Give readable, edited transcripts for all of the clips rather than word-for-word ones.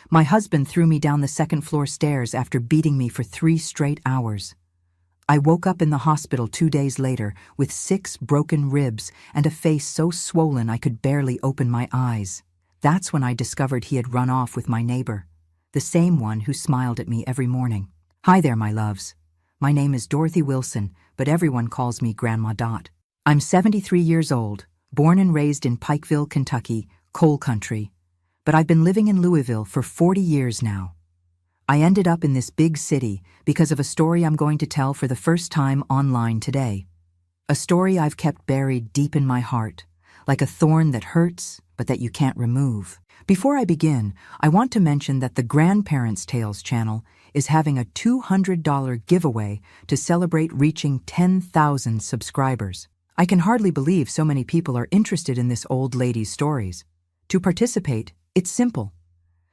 My husband threw me down the second-floor stairs after beating me for 3 straight hours. I woke up in the hospital 2 days later with 6 broken ribs and a face so swollen I could barely open my eyes. That's when I discovered he had run off with my neighbor, the same one who smiled at me every morning. Hi there, my loves. My name is Dorothy Wilson, but everyone calls me Grandma Dot. I'm 73 years old, born and raised in Pikeville, Kentucky, coal country, but I've been living in Louisville for 40 years now. I ended up in this big city because of a story I'm going to tell for the first time online today. A story I've kept buried deep in my heart, like a thorn that hurts, but that you can't remove. Before I begin, I want to mention that the Grandparents' Tales channel is having a $200 giveaway to celebrate reaching 10,000 subscribers. I can hardly believe so many people are interested in this old lady's stories. To participate, it's simple.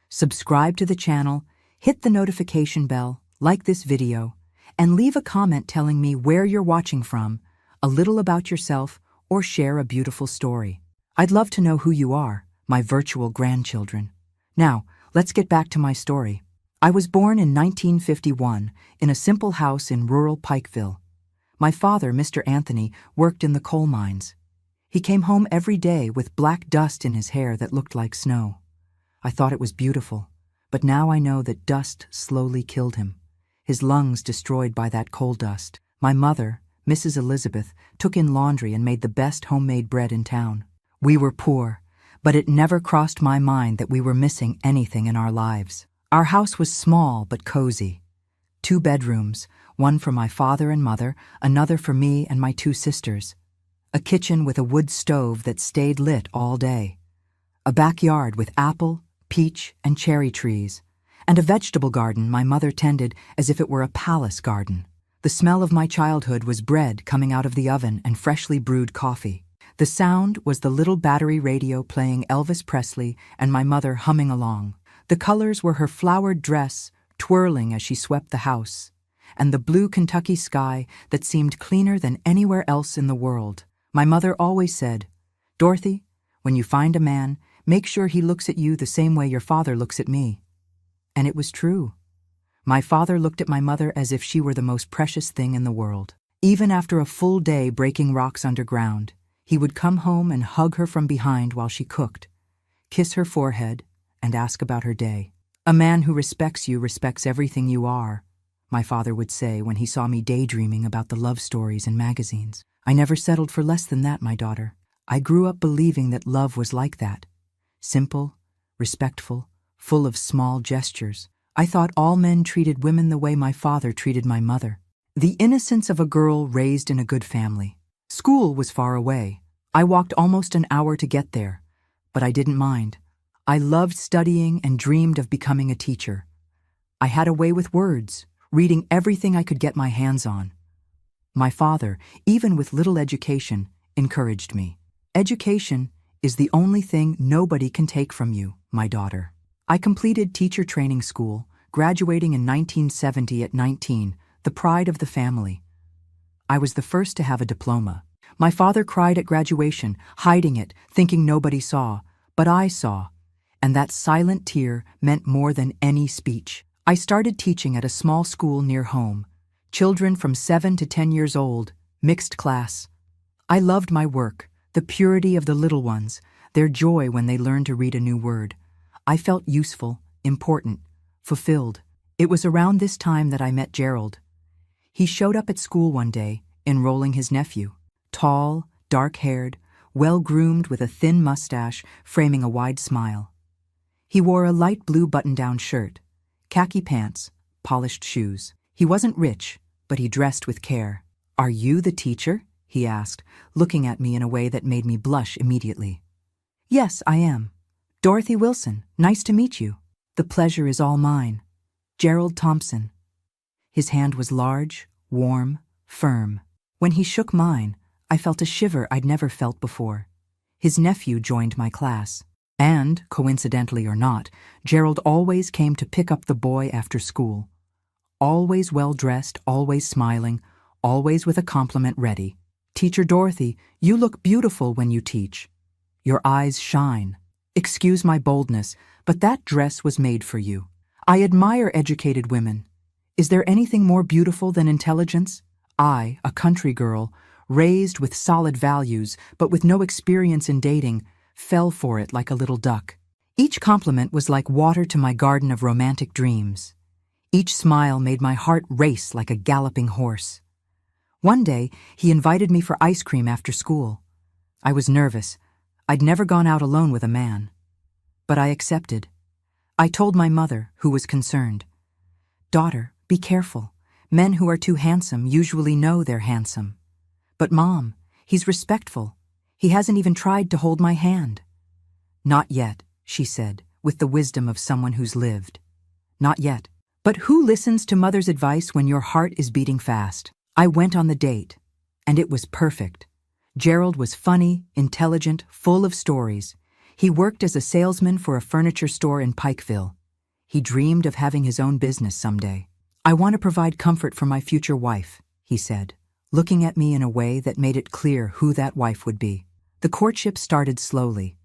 Subscribe to the channel, hit the notification bell, like this video, and leave a comment telling me where you're watching from, a little about yourself, or share a beautiful story. I'd love to know who you are, my virtual grandchildren. Now, let's get back to my story. I was born in 1951 in a simple house in rural Pikeville. My father, Mr. Anthony, worked in the coal mines. He came home every day with black dust in his hair that looked like snow. I thought it was beautiful. But now I know that dust slowly killed him, his lungs destroyed by that coal dust. My mother, Mrs. Elizabeth, took in laundry and made the best homemade bread in town. We were poor, but it never crossed my mind that we were missing anything in our lives. Our house was small but cozy. 2 bedrooms, one for my father and mother, another for me and my 2 sisters. A kitchen with a wood stove that stayed lit all day. A backyard with apple, peach, and cherry trees, and a vegetable garden my mother tended as if it were a palace garden. The smell of my childhood was bread coming out of the oven and freshly brewed coffee. The sound was the little battery radio playing Elvis Presley and my mother humming along. The colors were her flowered dress twirling as she swept the house, and the blue Kentucky sky that seemed cleaner than anywhere else in the world. My mother always said, "Dorothy, when you find a man, make sure he looks at you the same way your father looks at me." And it was true. My father looked at my mother as if she were the most precious thing in the world. Even after a full day breaking rocks underground, he would come home and hug her from behind while she cooked, kiss her forehead, and ask about her day. "A man who respects you respects everything you are," my father would say when he saw me daydreaming about the love stories in magazines. I never settled for less than that, my daughter. I grew up believing that love was like that. Simple, respectful, full of small gestures. I thought all men treated women the way my father treated my mother. The innocence of a girl raised in a good family. School was far away. I walked almost an hour to get there, but I didn't mind. I loved studying and dreamed of becoming a teacher. I had a way with words, reading everything I could get my hands on. My father, even with little education, encouraged me. Education is the only thing nobody can take from you, my daughter. I completed teacher training school, graduating in 1970 at 19, the pride of the family. I was the first to have a diploma. My father cried at graduation, hiding it, thinking nobody saw, but I saw, and that silent tear meant more than any speech. I started teaching at a small school near home, children from 7 to 10 years old, mixed class. I loved my work. The purity of the little ones, their joy when they learned to read a new word. I felt useful, important, fulfilled. It was around this time that I met Gerald. He showed up at school one day, enrolling his nephew. Tall, dark-haired, well-groomed with a thin mustache framing a wide smile. He wore a light blue button-down shirt, khaki pants, polished shoes. He wasn't rich, but he dressed with care. "Are you the teacher?" he asked, looking at me in a way that made me blush immediately. "Yes, I am. Dorothy Wilson, nice to meet you." "The pleasure is all mine. Gerald Thompson." His hand was large, warm, firm. When he shook mine, I felt a shiver I'd never felt before. His nephew joined my class. And, coincidentally or not, Gerald always came to pick up the boy after school. Always well-dressed, always smiling, always with a compliment ready. "Teacher Dorothy, you look beautiful when you teach. Your eyes shine." Excuse my boldness, But that dress was made for you. I admire educated women. Is there anything more beautiful than intelligence? I, a country girl, raised with solid values, but with no experience in dating, fell for it like a little duck. Each compliment was like water to my garden of romantic dreams. Each smile made my heart race like a galloping horse. One day, he invited me for ice cream after school. I was nervous. I'd never gone out alone with a man. But I accepted. I told my mother, who was concerned, "Daughter, be careful. Men who are too handsome usually know they're handsome. But Mom, he's respectful. He hasn't even tried to hold my hand." "Not yet," she said, with the wisdom of someone who's lived. "Not yet. But who listens to mother's advice when your heart is beating fast?" I went on the date, and it was perfect. Gerald was funny, intelligent, full of stories. He worked as a salesman for a furniture store in Pikeville. He dreamed of having his own business someday. "I want to provide comfort for my future wife," he said, looking at me in a way that made it clear who that wife would be. The courtship started slowly,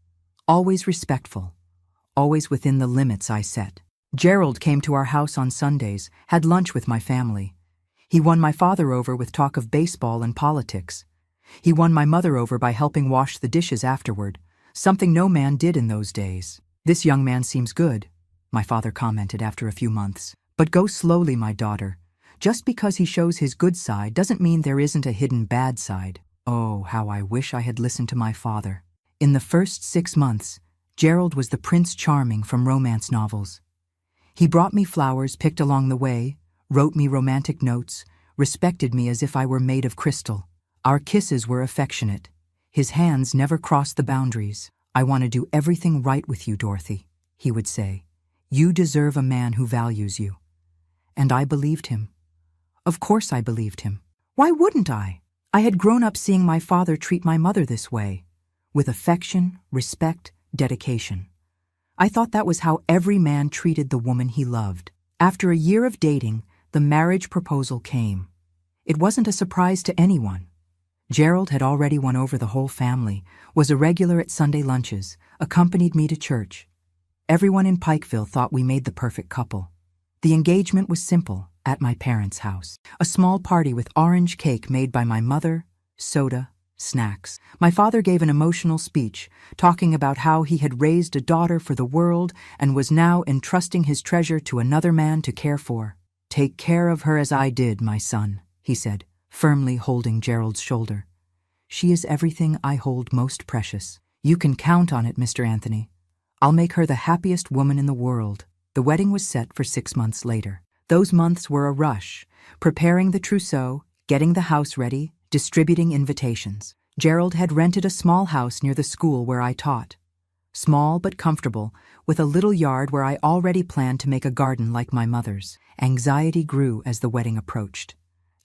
always respectful, always within the limits I set. Gerald came to our house on Sundays, had lunch with my family. He won my father over with talk of baseball and politics. He won my mother over by helping wash the dishes afterward, something no man did in those days. "This young man seems good," my father commented after a few months. "But go slowly, my daughter. Just because he shows his good side doesn't mean there isn't a hidden bad side." Oh, how I wish I had listened to my father. In the first 6 months, Gerald was the Prince Charming from romance novels. He brought me flowers picked along the way, wrote me romantic notes, respected me as if I were made of crystal. Our kisses were affectionate. His hands never crossed the boundaries. "I want to do everything right with you, Dorothy," he would say. "You deserve a man who values you." And I believed him. Of course I believed him. Why wouldn't I? I had grown up seeing my father treat my mother this way, with affection, respect, dedication. I thought that was how every man treated the woman he loved. After a year of dating, the marriage proposal came. It wasn't a surprise to anyone. Gerald had already won over the whole family, was a regular at Sunday lunches, accompanied me to church. Everyone in Pikeville thought we made the perfect couple. The engagement was simple, at my parents' house. A small party with orange cake made by my mother, soda, snacks. My father gave an emotional speech, talking about how he had raised a daughter for the world and was now entrusting his treasure to another man to care for. "Take care of her as I did, my son," he said, firmly holding Gerald's shoulder. "She is everything I hold most precious. You can count on it, Mr. Anthony. I'll make her the happiest woman in the world." The wedding was set for 6 months later. Those months were a rush, preparing the trousseau, getting the house ready, distributing invitations. Gerald had rented a small house near the school where I taught. Small but comfortable, with a little yard where I already planned to make a garden like my mother's. Anxiety grew as the wedding approached.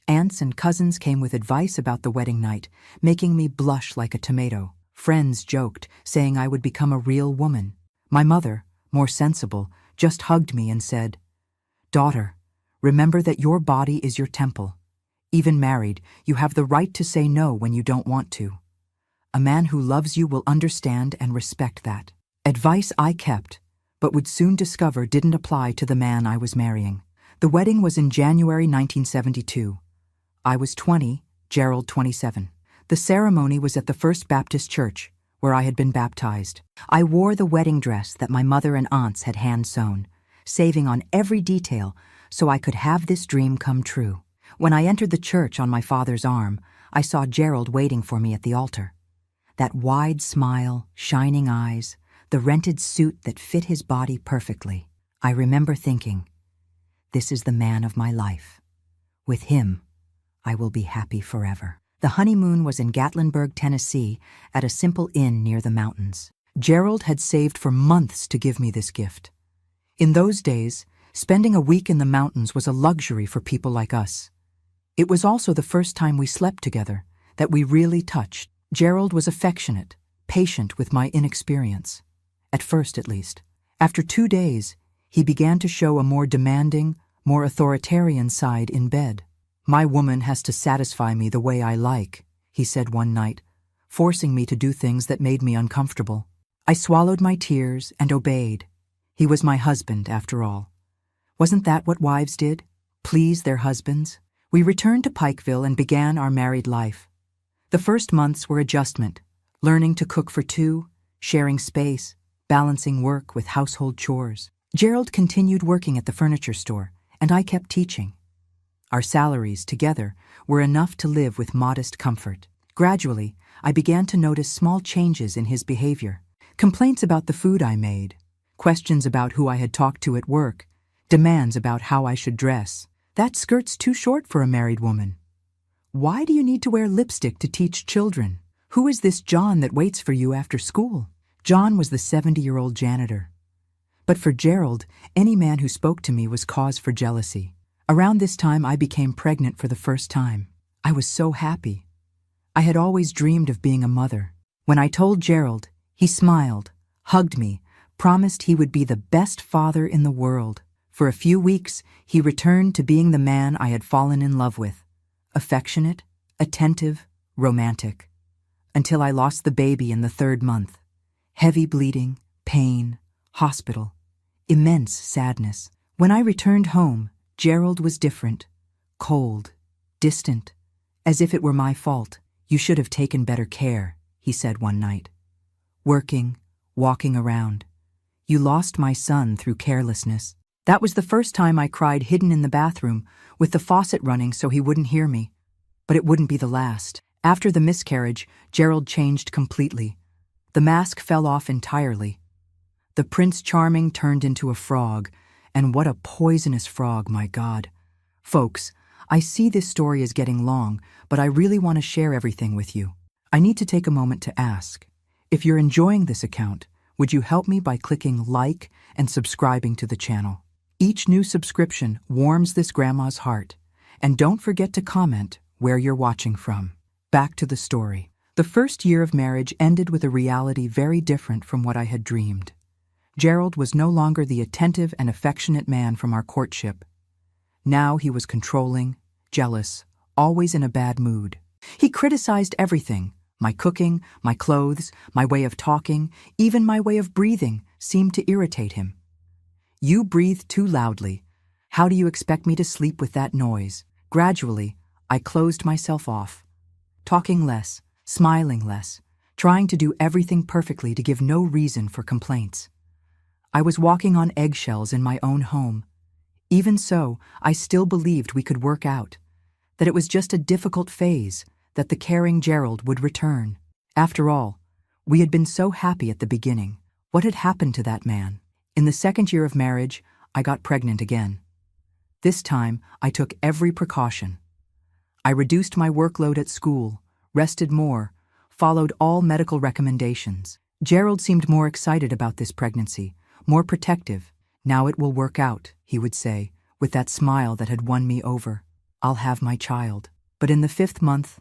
Aunts and cousins came with advice about the wedding night, making me blush like a tomato. Friends joked, saying I would become a real woman. My mother, more sensible, just hugged me and said, "Daughter, remember that your body is your temple. Even married, you have the right to say no when you don't want to. A man who loves you will understand and respect that." Advice I kept, but would soon discover didn't apply to the man I was marrying. The wedding was in January 1972. I was 20, Gerald 27. The ceremony was at the First Baptist Church, where I had been baptized. I wore the wedding dress that my mother and aunts had hand-sewn, saving on every detail so I could have this dream come true. When I entered the church on my father's arm, I saw Gerald waiting for me at the altar. That wide smile, shining eyes, the rented suit that fit his body perfectly. I remember thinking, this is the man of my life. With him, I will be happy forever. The honeymoon was in Gatlinburg, Tennessee, at a simple inn near the mountains. Gerald had saved for months to give me this gift. In those days, spending a week in the mountains was a luxury for people like us. It was also the first time we slept together, that we really touched. Gerald was affectionate, patient with my inexperience. At first, at least. After 2 days, he began to show a more demanding, more authoritarian side in bed. "My woman has to satisfy me the way I like," he said one night, forcing me to do things that made me uncomfortable. I swallowed my tears and obeyed. He was my husband, after all. Wasn't that what wives did? Please their husbands? We returned to Pikeville and began our married life. The first months were adjustment, learning to cook for two, sharing space, balancing work with household chores. Gerald continued working at the furniture store, and I kept teaching. Our salaries, together, were enough to live with modest comfort. Gradually, I began to notice small changes in his behavior. Complaints about the food I made, questions about who I had talked to at work, demands about how I should dress. That skirt's too short for a married woman. Why do you need to wear lipstick to teach children? Who is this John that waits for you after school? John was the 70-year-old janitor. But for Gerald, any man who spoke to me was cause for jealousy. Around this time, I became pregnant for the first time. I was so happy. I had always dreamed of being a mother. When I told Gerald, he smiled, hugged me, promised he would be the best father in the world. For a few weeks, he returned to being the man I had fallen in love with. Affectionate, attentive, romantic. Until I lost the baby in the 3rd month. Heavy bleeding, pain, hospital, immense sadness. When I returned home, Gerald was different, cold, distant, as if it were my fault. You should have taken better care, he said one night. Working, walking around. You lost my son through carelessness. That was the first time I cried hidden in the bathroom, with the faucet running so he wouldn't hear me. But it wouldn't be the last. After the miscarriage, Gerald changed completely. The mask fell off entirely. The Prince Charming turned into a frog, and what a poisonous frog, my God. Folks, I see this story is getting long, but I really want to share everything with you. I need to take a moment to ask, if you're enjoying this account, would you help me by clicking like and subscribing to the channel? Each new subscription warms this grandma's heart. And don't forget to comment where you're watching from. Back to the story. The first year of marriage ended with a reality very different from what I had dreamed. Gerald was no longer the attentive and affectionate man from our courtship. Now he was controlling, jealous, always in a bad mood. He criticized everything. My cooking, my clothes, my way of talking, even my way of breathing seemed to irritate him. You breathe too loudly. How do you expect me to sleep with that noise? Gradually, I closed myself off. Talking less, smiling less, trying to do everything perfectly to give no reason for complaints. I was walking on eggshells in my own home. Even so, I still believed we could work out, that it was just a difficult phase, that the caring Gerald would return. After all, we had been so happy at the beginning. What had happened to that man? In the 2nd year of marriage, I got pregnant again. This time, I took every precaution. I reduced my workload at school, rested more, followed all medical recommendations. Gerald seemed more excited about this pregnancy, more protective. Now it will work out, he would say, with that smile that had won me over. I'll have my child. But in the 5th month,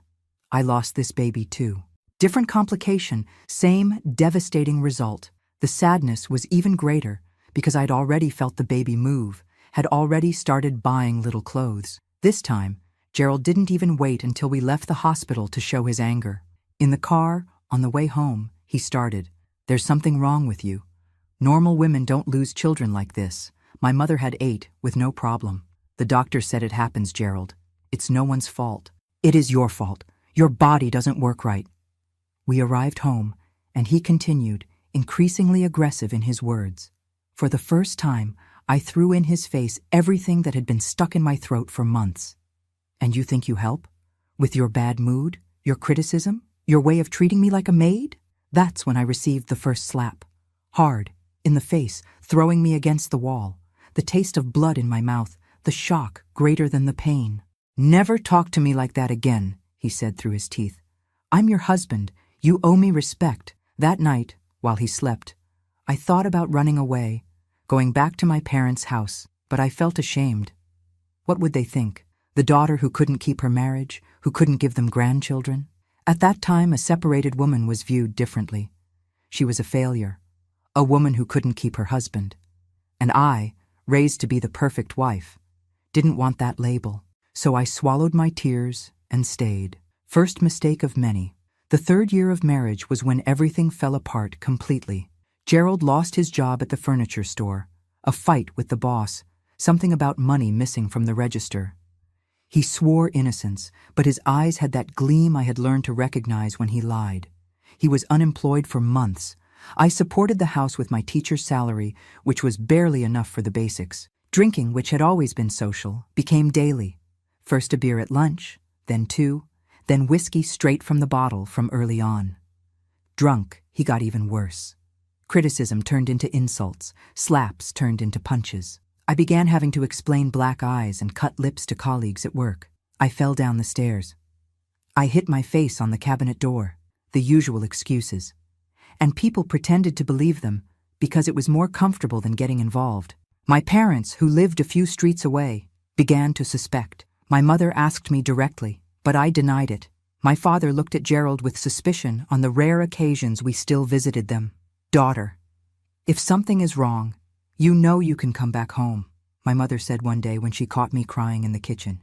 I lost this baby too. Different complication, same devastating result. The sadness was even greater because I'd already felt the baby move, had already started buying little clothes. This time, Gerald didn't even wait until we left the hospital to show his anger. In the car, on the way home, he started, "There's something wrong with you. Normal women don't lose children like this. My mother had 8 with no problem. The doctor said it happens, Gerald. It's no one's fault. It is your fault. Your body doesn't work right." We arrived home, and he continued, increasingly aggressive in his words. For the first time, I threw in his face everything that had been stuck in my throat for months. "And you think you help? With your bad mood, your criticism, your way of treating me like a maid?" That's when I received the first slap. Hard, in the face, throwing me against the wall. The taste of blood in my mouth, the shock greater than the pain. "Never talk to me like that again," he said through his teeth. "I'm your husband. You owe me respect." That night, while he slept, I thought about running away, going back to my parents' house, but I felt ashamed. What would they think? The daughter who couldn't keep her marriage, who couldn't give them grandchildren? At that time, a separated woman was viewed differently. She was a failure, a woman who couldn't keep her husband. And I, raised to be the perfect wife, didn't want that label. So I swallowed my tears and stayed. First mistake of many. The 3rd year of marriage was when everything fell apart completely. Gerald lost his job at the furniture store, a fight with the boss, something about money missing from the register. He swore innocence, but his eyes had that gleam I had learned to recognize when he lied. He was unemployed for months. I supported the house with my teacher's salary, which was barely enough for the basics. Drinking, which had always been social, became daily. First a beer at lunch, then two, then whiskey straight from the bottle from early on. Drunk, he got even worse. Criticism turned into insults, slaps turned into punches. I began having to explain black eyes and cut lips to colleagues at work. I fell down the stairs. I hit my face on the cabinet door, the usual excuses. And people pretended to believe them because it was more comfortable than getting involved. My parents, who lived a few streets away, began to suspect. My mother asked me directly, but I denied it. My father looked at Gerald with suspicion on the rare occasions we still visited them. "Daughter, if something is wrong, you know you can come back home," my mother said one day when she caught me crying in the kitchen.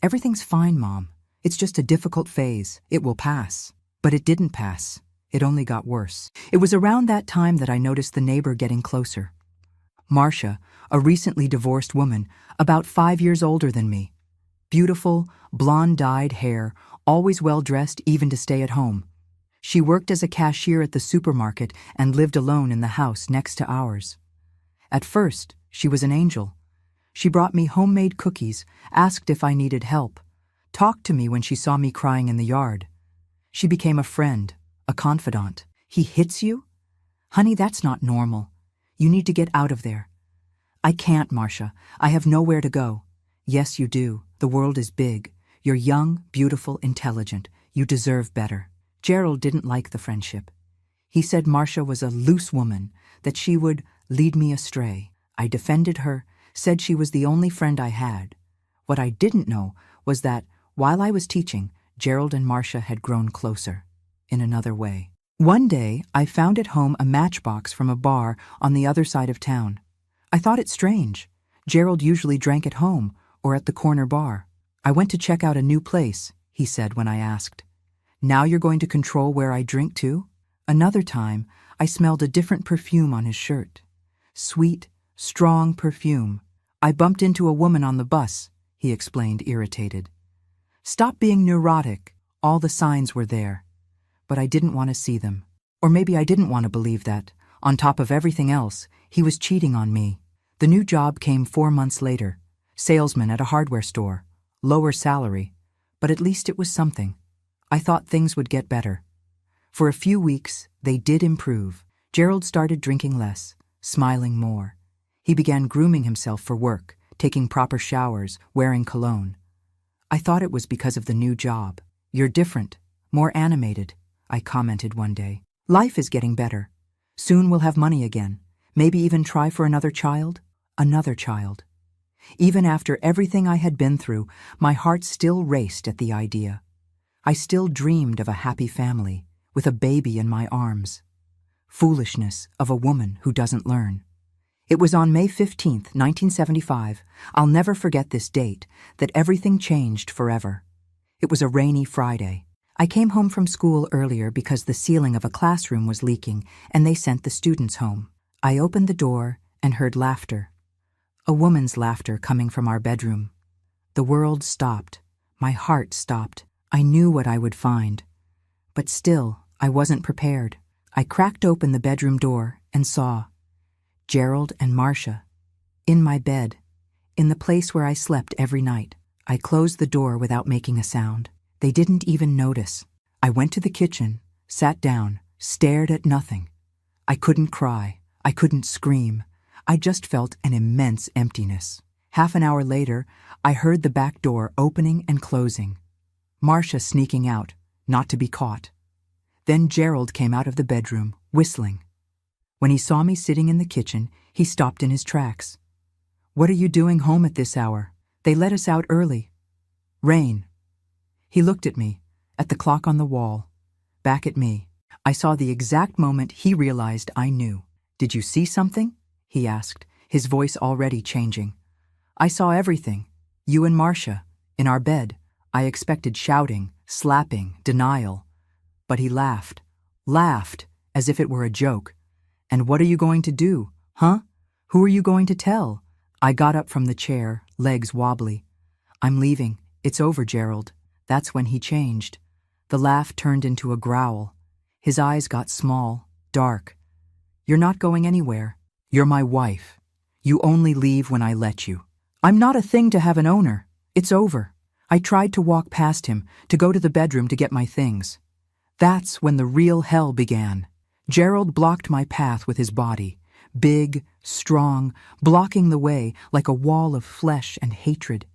"Everything's fine, Mom. It's just a difficult phase. It will pass." But it didn't pass. It only got worse. It was around that time that I noticed the neighbor getting closer. Marcia, a recently divorced woman, about 5 years older than me. Beautiful, blonde-dyed hair, always well-dressed even to stay at home. She worked as a cashier at the supermarket and lived alone in the house next to ours. At first, she was an angel. She brought me homemade cookies, asked if I needed help, talked to me when she saw me crying in the yard. She became a friend, a confidant. "He hits you? Honey, that's not normal. You need to get out of there." "I can't, Marcia. I have nowhere to go." "Yes, you do. The world is big. You're young, beautiful, intelligent. You deserve better." Gerald didn't like the friendship. He said Marcia was a loose woman, that she would lead me astray. I defended her, said she was the only friend I had. What I didn't know was that, while I was teaching, Gerald and Marcia had grown closer, in another way. One day, I found at home a matchbox from a bar on the other side of town. I thought it strange. Gerald usually drank at home or at the corner bar. "I went to check out a new place," he said when I asked. "Now you're going to control where I drink too?" Another time, I smelled a different perfume on his shirt. Sweet, strong perfume. "I bumped into a woman on the bus," he explained, irritated. "Stop being neurotic." All the signs were there. But I didn't want to see them. Or maybe I didn't want to believe that, on top of everything else, he was cheating on me. The new job came 4 months later. Salesman at a hardware store. Lower salary. But at least it was something. I thought things would get better. For a few weeks, they did improve. Gerald started drinking less, smiling more. He began grooming himself for work, taking proper showers, wearing cologne. I thought it was because of the new job. "You're different, more animated," I commented one day. "Life is getting better. Soon we'll have money again. Maybe even try for another child." Another child. Even after everything I had been through, my heart still raced at the idea. I still dreamed of a happy family, with a baby in my arms. Foolishness of a woman who doesn't learn. It was on May 15th, 1975, I'll never forget this date, that everything changed forever. It was a rainy Friday. I came home from school earlier because the ceiling of a classroom was leaking and they sent the students home. I opened the door and heard laughter. A woman's laughter coming from our bedroom. The world stopped. My heart stopped. I knew what I would find. But still, I wasn't prepared. I cracked open the bedroom door and saw Gerald and Marcia in my bed, in the place where I slept every night. I closed the door without making a sound. They didn't even notice. I went to the kitchen, sat down, stared at nothing. I couldn't cry. I couldn't scream. I just felt an immense emptiness. Half an hour later, I heard the back door opening and closing. Marcia sneaking out, not to be caught. Then Gerald came out of the bedroom, whistling. When he saw me sitting in the kitchen, he stopped in his tracks. "What are you doing home at this hour? They let us out early." "Rain." He looked at me, at the clock on the wall, back at me. I saw the exact moment he realized I knew. "Did you see something?" he asked, his voice already changing. "I saw everything. You and Marcia, in our bed." I expected shouting, slapping, denial. But he laughed, as if it were a joke. And what are you going to do, huh? Who are you going to tell? I got up from the chair, legs wobbly. I'm leaving. It's over, Gerald. That's when he changed. The laugh turned into a growl. His eyes got small, dark. You're not going anywhere. You're my wife. You only leave when I let you. I'm not a thing to have an owner. It's over. I tried to walk past him, to go to the bedroom to get my things. That's when the real hell began. Gerald blocked my path with his body, big, strong, blocking the way like a wall of flesh and hatred.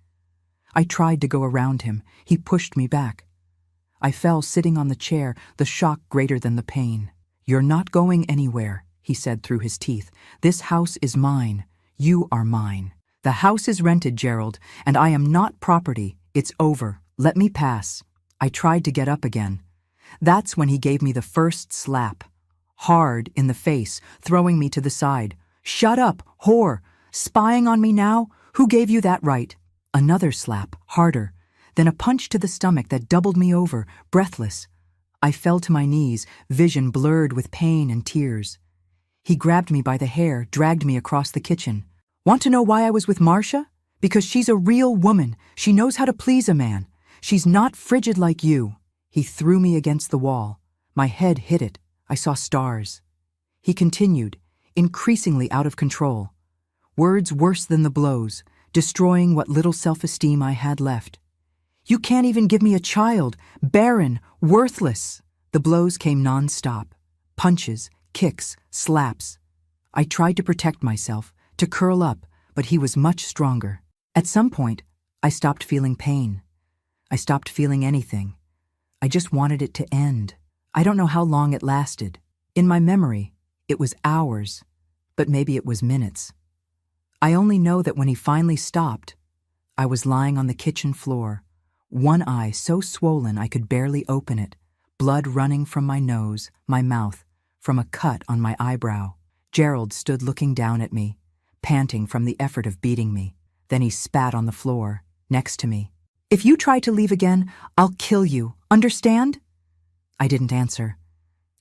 I tried to go around him. He pushed me back. I fell sitting on the chair, the shock greater than the pain. You're not going anywhere, he said through his teeth. This house is mine. You are mine. The house is rented, Gerald, and I am not property. It's over. Let me pass. I tried to get up again. That's when he gave me the first slap. Hard in the face, throwing me to the side. Shut up, whore! Spying on me now? Who gave you that right? Another slap, harder. Then a punch to the stomach that doubled me over, breathless. I fell to my knees, vision blurred with pain and tears. He grabbed me by the hair, dragged me across the kitchen. Want to know why I was with Marcia? Because she's a real woman. She knows how to please a man. She's not frigid like you. He threw me against the wall. My head hit it. I saw stars. He continued, increasingly out of control. Words worse than the blows, destroying what little self-esteem I had left. You can't even give me a child, barren, worthless. The blows came non-stop. Punches, kicks, slaps. I tried to protect myself, to curl up, but he was much stronger. At some point, I stopped feeling pain. I stopped feeling anything. I just wanted it to end. I don't know how long it lasted. In my memory, it was hours, but maybe it was minutes. I only know that when he finally stopped, I was lying on the kitchen floor, one eye so swollen I could barely open it, blood running from my nose, my mouth, from a cut on my eyebrow. Gerald stood looking down at me, panting from the effort of beating me. Then he spat on the floor, next to me. If you try to leave again, I'll kill you. Understand? I didn't answer.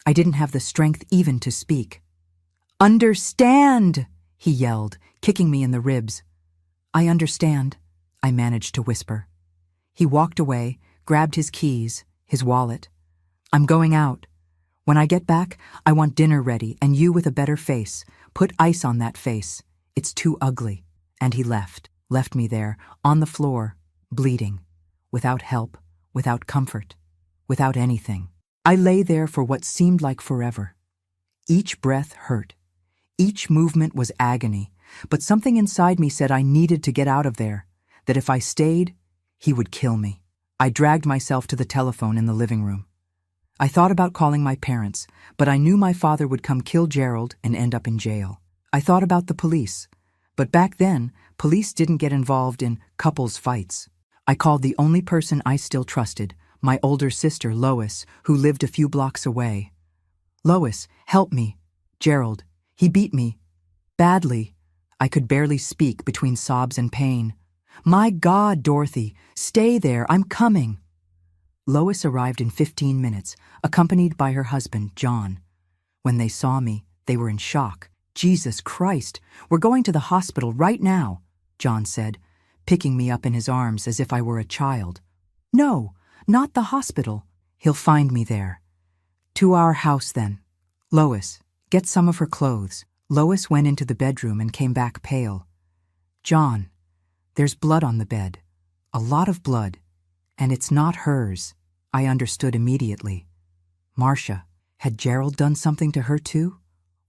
I didn't have the strength even to speak. Understand, he yelled, kicking me in the ribs. I understand, I managed to whisper. He walked away, grabbed his keys, his wallet. I'm going out. When I get back, I want dinner ready and you with a better face. Put ice on that face. It's too ugly. And he left me there, on the floor, bleeding, without help, without comfort, without anything. I lay there for what seemed like forever. Each breath hurt. Each movement was agony, but something inside me said I needed to get out of there, that if I stayed, he would kill me. I dragged myself to the telephone in the living room. I thought about calling my parents, but I knew my father would come kill Gerald and end up in jail. I thought about the police, but back then, police didn't get involved in couples' fights. I called the only person I still trusted, my older sister, Lois, who lived a few blocks away. Lois, help me. Gerald, he beat me. Badly. I could barely speak between sobs and pain. My God, Dorothy, stay there, I'm coming. Lois arrived in 15 minutes, accompanied by her husband, John. When they saw me, they were in shock. Jesus Christ, we're going to the hospital right now, John said, picking me up in his arms as if I were a child. No, not the hospital. He'll find me there. To our house, then. Lois, get some of her clothes. Lois went into the bedroom and came back pale. John, there's blood on the bed. A lot of blood. And it's not hers. I understood immediately. Marcia, had Gerald done something to her too?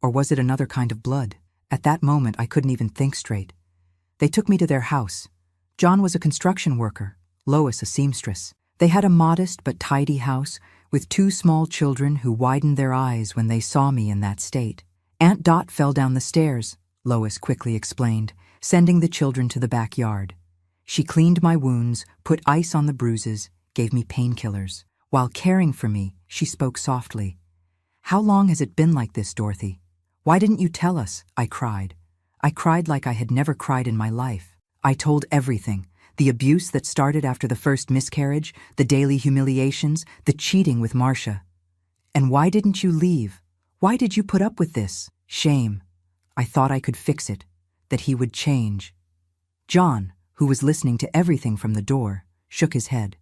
Or was it another kind of blood? At that moment, I couldn't even think straight. They took me to their house. John was a construction worker, Lois a seamstress. They had a modest but tidy house with 2 small children who widened their eyes when they saw me in that state. Aunt Dot fell down the stairs, Lois quickly explained, sending the children to the backyard. She cleaned my wounds, put ice on the bruises, gave me painkillers. While caring for me, she spoke softly. How long has it been like this, Dorothy? Why didn't you tell us? I cried. I cried like I had never cried in my life. I told everything. The abuse that started after the first miscarriage, the daily humiliations, the cheating with Marcia. And why didn't you leave? Why did you put up with this? Shame. I thought I could fix it, that he would change. John, who was listening to everything from the door, shook his head.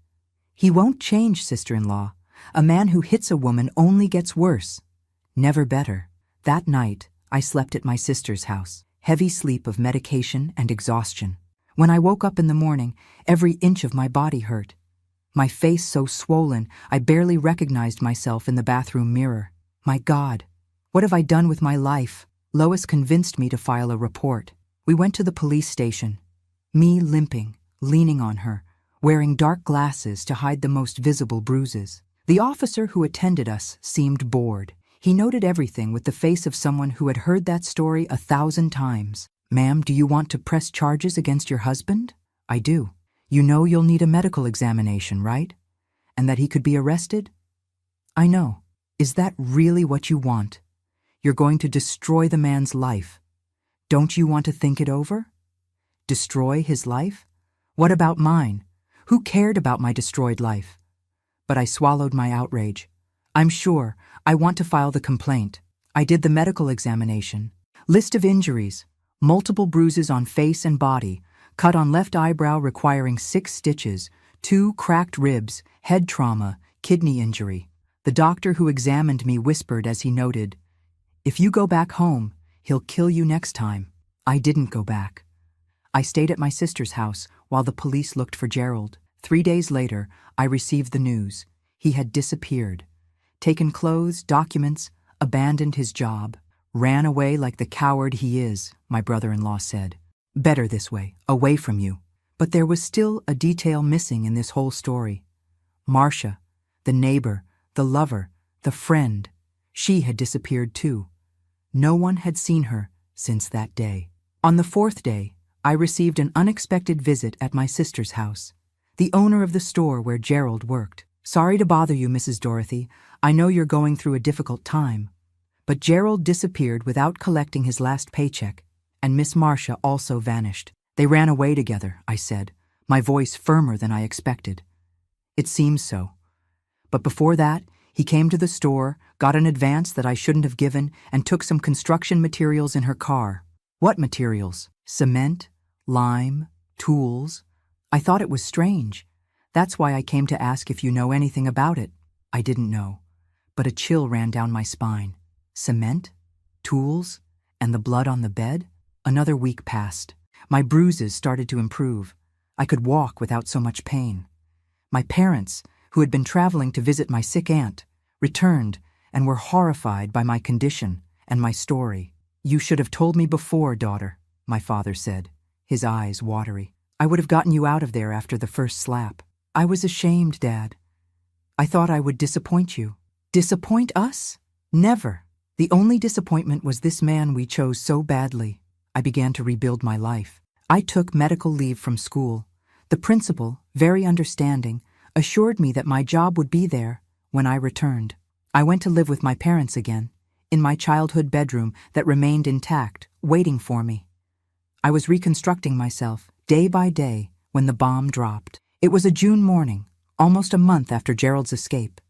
He won't change, sister-in-law. A man who hits a woman only gets worse. Never better. That night, I slept at my sister's house, heavy sleep of medication and exhaustion. When I woke up in the morning, every inch of my body hurt. My face so swollen, I barely recognized myself in the bathroom mirror. My God, what have I done with my life? Lois convinced me to file a report. We went to the police station. Me limping, leaning on her, wearing dark glasses to hide the most visible bruises. The officer who attended us seemed bored. He noted everything with the face of someone who had heard that story 1,000 times. Ma'am, do you want to press charges against your husband? I do. You know you'll need a medical examination, right? And that he could be arrested? I know. Is that really what you want? You're going to destroy the man's life. Don't you want to think it over? Destroy his life? What about mine? Who cared about my destroyed life? But I swallowed my outrage. I'm sure. I want to file the complaint. I did the medical examination. List of injuries. Multiple bruises on face and body. Cut on left eyebrow requiring 6 stitches. 2 cracked ribs. Head trauma. Kidney injury. The doctor who examined me whispered as he noted, "If you go back home, he'll kill you next time." I didn't go back. I stayed at my sister's house while the police looked for Gerald. 3 days later, I received the news. He had disappeared. Taken clothes, documents, abandoned his job. Ran away like the coward he is, my brother-in-law said. Better this way, away from you. But there was still a detail missing in this whole story. Marcia, the neighbor, the lover, the friend, she had disappeared too. No one had seen her since that day. On the 4th day, I received an unexpected visit at my sister's house, the owner of the store where Gerald worked. "Sorry to bother you, Mrs. Dorothy. I know you're going through a difficult time." But Gerald disappeared without collecting his last paycheck, and Miss Marcia also vanished. "They ran away together," I said, my voice firmer than I expected. "It seems so. But before that, he came to the store, got an advance that I shouldn't have given, and took some construction materials in her car." "What materials? Cement? Lime? Tools?" I thought it was strange. That's why I came to ask if you know anything about it. I didn't know, but a chill ran down my spine. Cement? Tools? And the blood on the bed? Another week passed. My bruises started to improve. I could walk without so much pain. My parents, who had been traveling to visit my sick aunt, returned and were horrified by my condition and my story. "You should have told me before, daughter," my father said, his eyes watery. "I would have gotten you out of there after the first slap." "I was ashamed, Dad. I thought I would disappoint you." "Disappoint us? Never. The only disappointment was this man we chose so badly." I began to rebuild my life. I took medical leave from school. The principal, very understanding, assured me that my job would be there when I returned. I went to live with my parents again, in my childhood bedroom that remained intact, waiting for me. I was reconstructing myself, day by day, when the bomb dropped. It was a June morning, almost a month after Gerald's escape.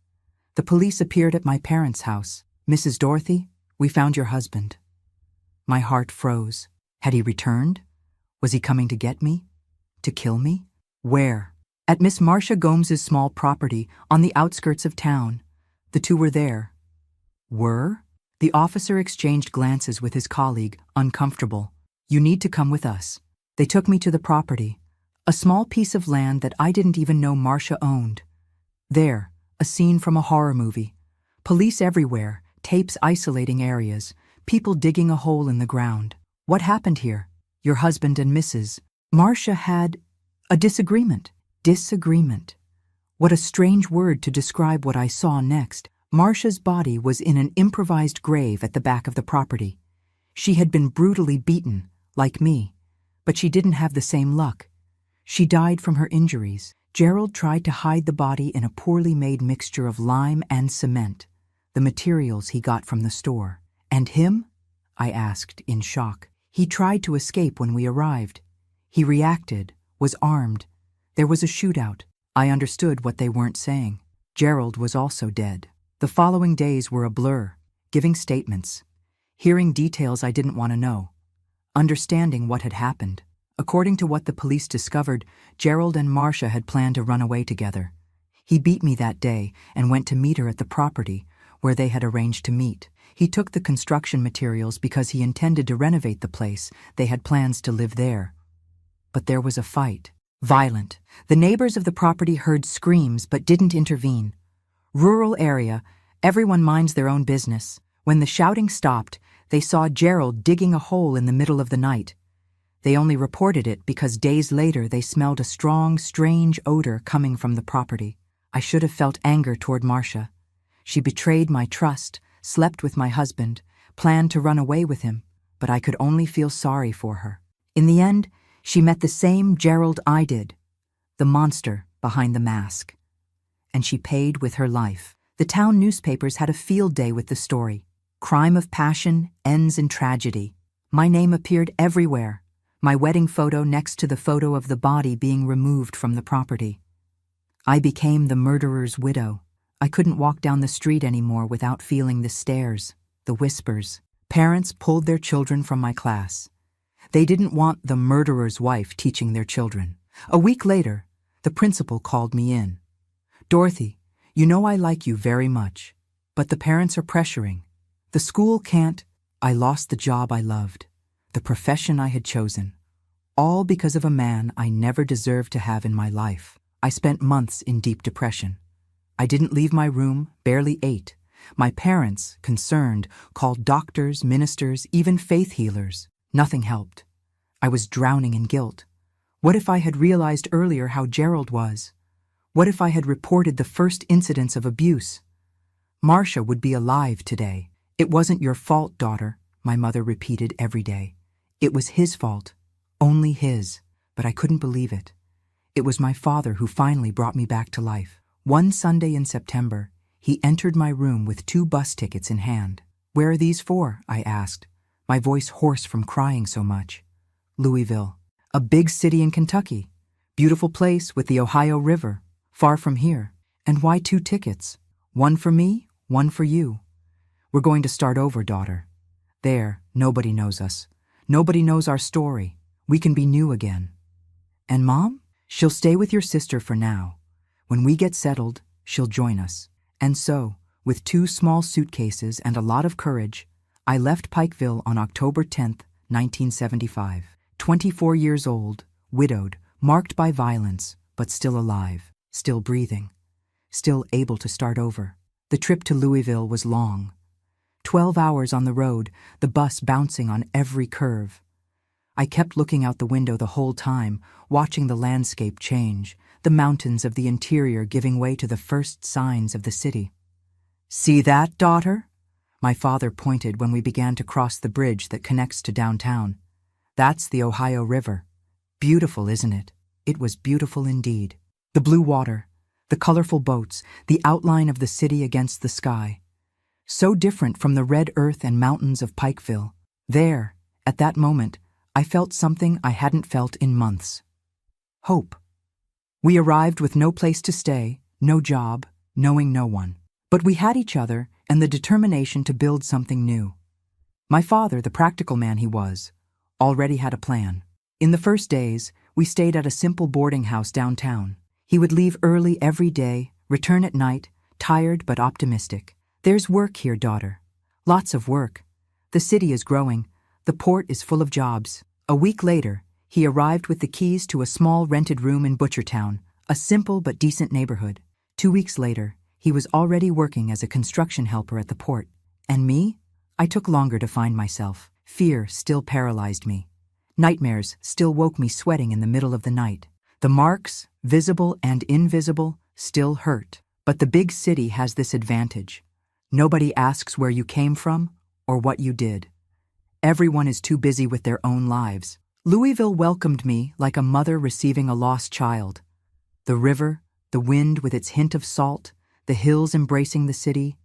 The police appeared at my parents' house. "Mrs. Dorothy, we found your husband." My heart froze. Had he returned? Was he coming to get me? To kill me? Where? At Miss Marcia Gomes's small property on the outskirts of town. The two were there. Were? The officer exchanged glances with his colleague, uncomfortable. "You need to come with us." They took me to the property, a small piece of land that I didn't even know Marcia owned. There, a scene from a horror movie. Police everywhere, tapes isolating areas, people digging a hole in the ground. What happened here? Your husband and Mrs. Marcia had a disagreement. Disagreement. What a strange word to describe what I saw next. Marcia's body was in an improvised grave at the back of the property. She had been brutally beaten, like me, but she didn't have the same luck. She died from her injuries. Gerald tried to hide the body in a poorly made mixture of lime and cement, the materials he got from the store. "And him?" I asked, in shock. "He tried to escape when we arrived. He reacted, was armed. There was a shootout." I understood what they weren't saying. Gerald was also dead. The following days were a blur, giving statements. hearing details I didn't want to know, understanding what had happened. According to what the police discovered, Gerald and Marcia had planned to run away together. He beat me that day and went to meet her at the property where they had arranged to meet. He took the construction materials because he intended to renovate the place. They had plans to live there. But there was a fight. Violent. The neighbors of the property heard screams but didn't intervene. Rural area, everyone minds their own business. When the shouting stopped, they saw Gerald digging a hole in the middle of the night. They only reported it because days later they smelled a strong, strange odor coming from the property. I should have felt anger toward Marcia. She betrayed my trust, slept with my husband, planned to run away with him, but I could only feel sorry for her. In the end, she met the same Gerald I did, the monster behind the mask. And she paid with her life. The town newspapers had a field day with the story. Crime of passion ends in tragedy. My name appeared everywhere, my wedding photo next to the photo of the body being removed from the property. I became the murderer's widow. I couldn't walk down the street anymore without feeling the stares, the whispers. Parents pulled their children from my class. They didn't want the murderer's wife teaching their children. A week later, the principal called me in. "Dorothy, you know I like you very much, but the parents are pressuring. The school can't." I lost the job I loved, the profession I had chosen, all because of a man I never deserved to have in my life. I spent months in deep depression. I didn't leave my room, barely ate. My parents, concerned, called doctors, ministers, even faith healers. Nothing helped. I was drowning in guilt. What if I had realized earlier how Gerald was? What if I had reported the first incidents of abuse? Marcia would be alive today. "It wasn't your fault, daughter," my mother repeated every day. It was his fault, only his, but I couldn't believe it. It was my father who finally brought me back to life. One Sunday in September, he entered my room with 2 bus tickets in hand. "Where are these for?" I asked, my voice hoarse from crying so much. "Louisville, a big city in Kentucky. Beautiful place with the Ohio River, far from here. And why 2 tickets? One for me, one for you. We're going to start over, daughter. There, nobody knows us. Nobody knows our story. We can be new again. And Mom? She'll stay with your sister for now. When we get settled, she'll join us." And so, with 2 small suitcases and a lot of courage, I left Pikeville on October 10th, 1975. 24 years old, widowed, marked by violence, but still alive, still breathing, still able to start over. The trip to Louisville was long. 12 hours on the road, the bus bouncing on every curve. I kept looking out the window the whole time, watching the landscape change, the mountains of the interior giving way to the first signs of the city. "See that, daughter?" My father pointed when we began to cross the bridge that connects to downtown. "That's the Ohio River. Beautiful, isn't it?" It was beautiful indeed. The blue water, the colorful boats, the outline of the city against the sky. So different from the red earth and mountains of Pikeville. There, at that moment, I felt something I hadn't felt in months. Hope. We arrived with no place to stay, no job, knowing no one. But we had each other and the determination to build something new. My father, the practical man he was, already had a plan. In the first days, we stayed at a simple boarding house downtown. He would leave early every day, return at night, tired but optimistic. "There's work here, daughter. Lots of work. The city is growing. The port is full of jobs." A week later, he arrived with the keys to a small rented room in Butchertown, a simple but decent neighborhood. 2 weeks later, he was already working as a construction helper at the port. And me? I took longer to find myself. Fear still paralyzed me. Nightmares still woke me sweating in the middle of the night. The marks, visible and invisible, still hurt. But the big city has this advantage. Nobody asks where you came from or what you did. Everyone is too busy with their own lives. Louisville welcomed me like a mother receiving a lost child. The river, the wind with its hint of salt, the hills embracing the city.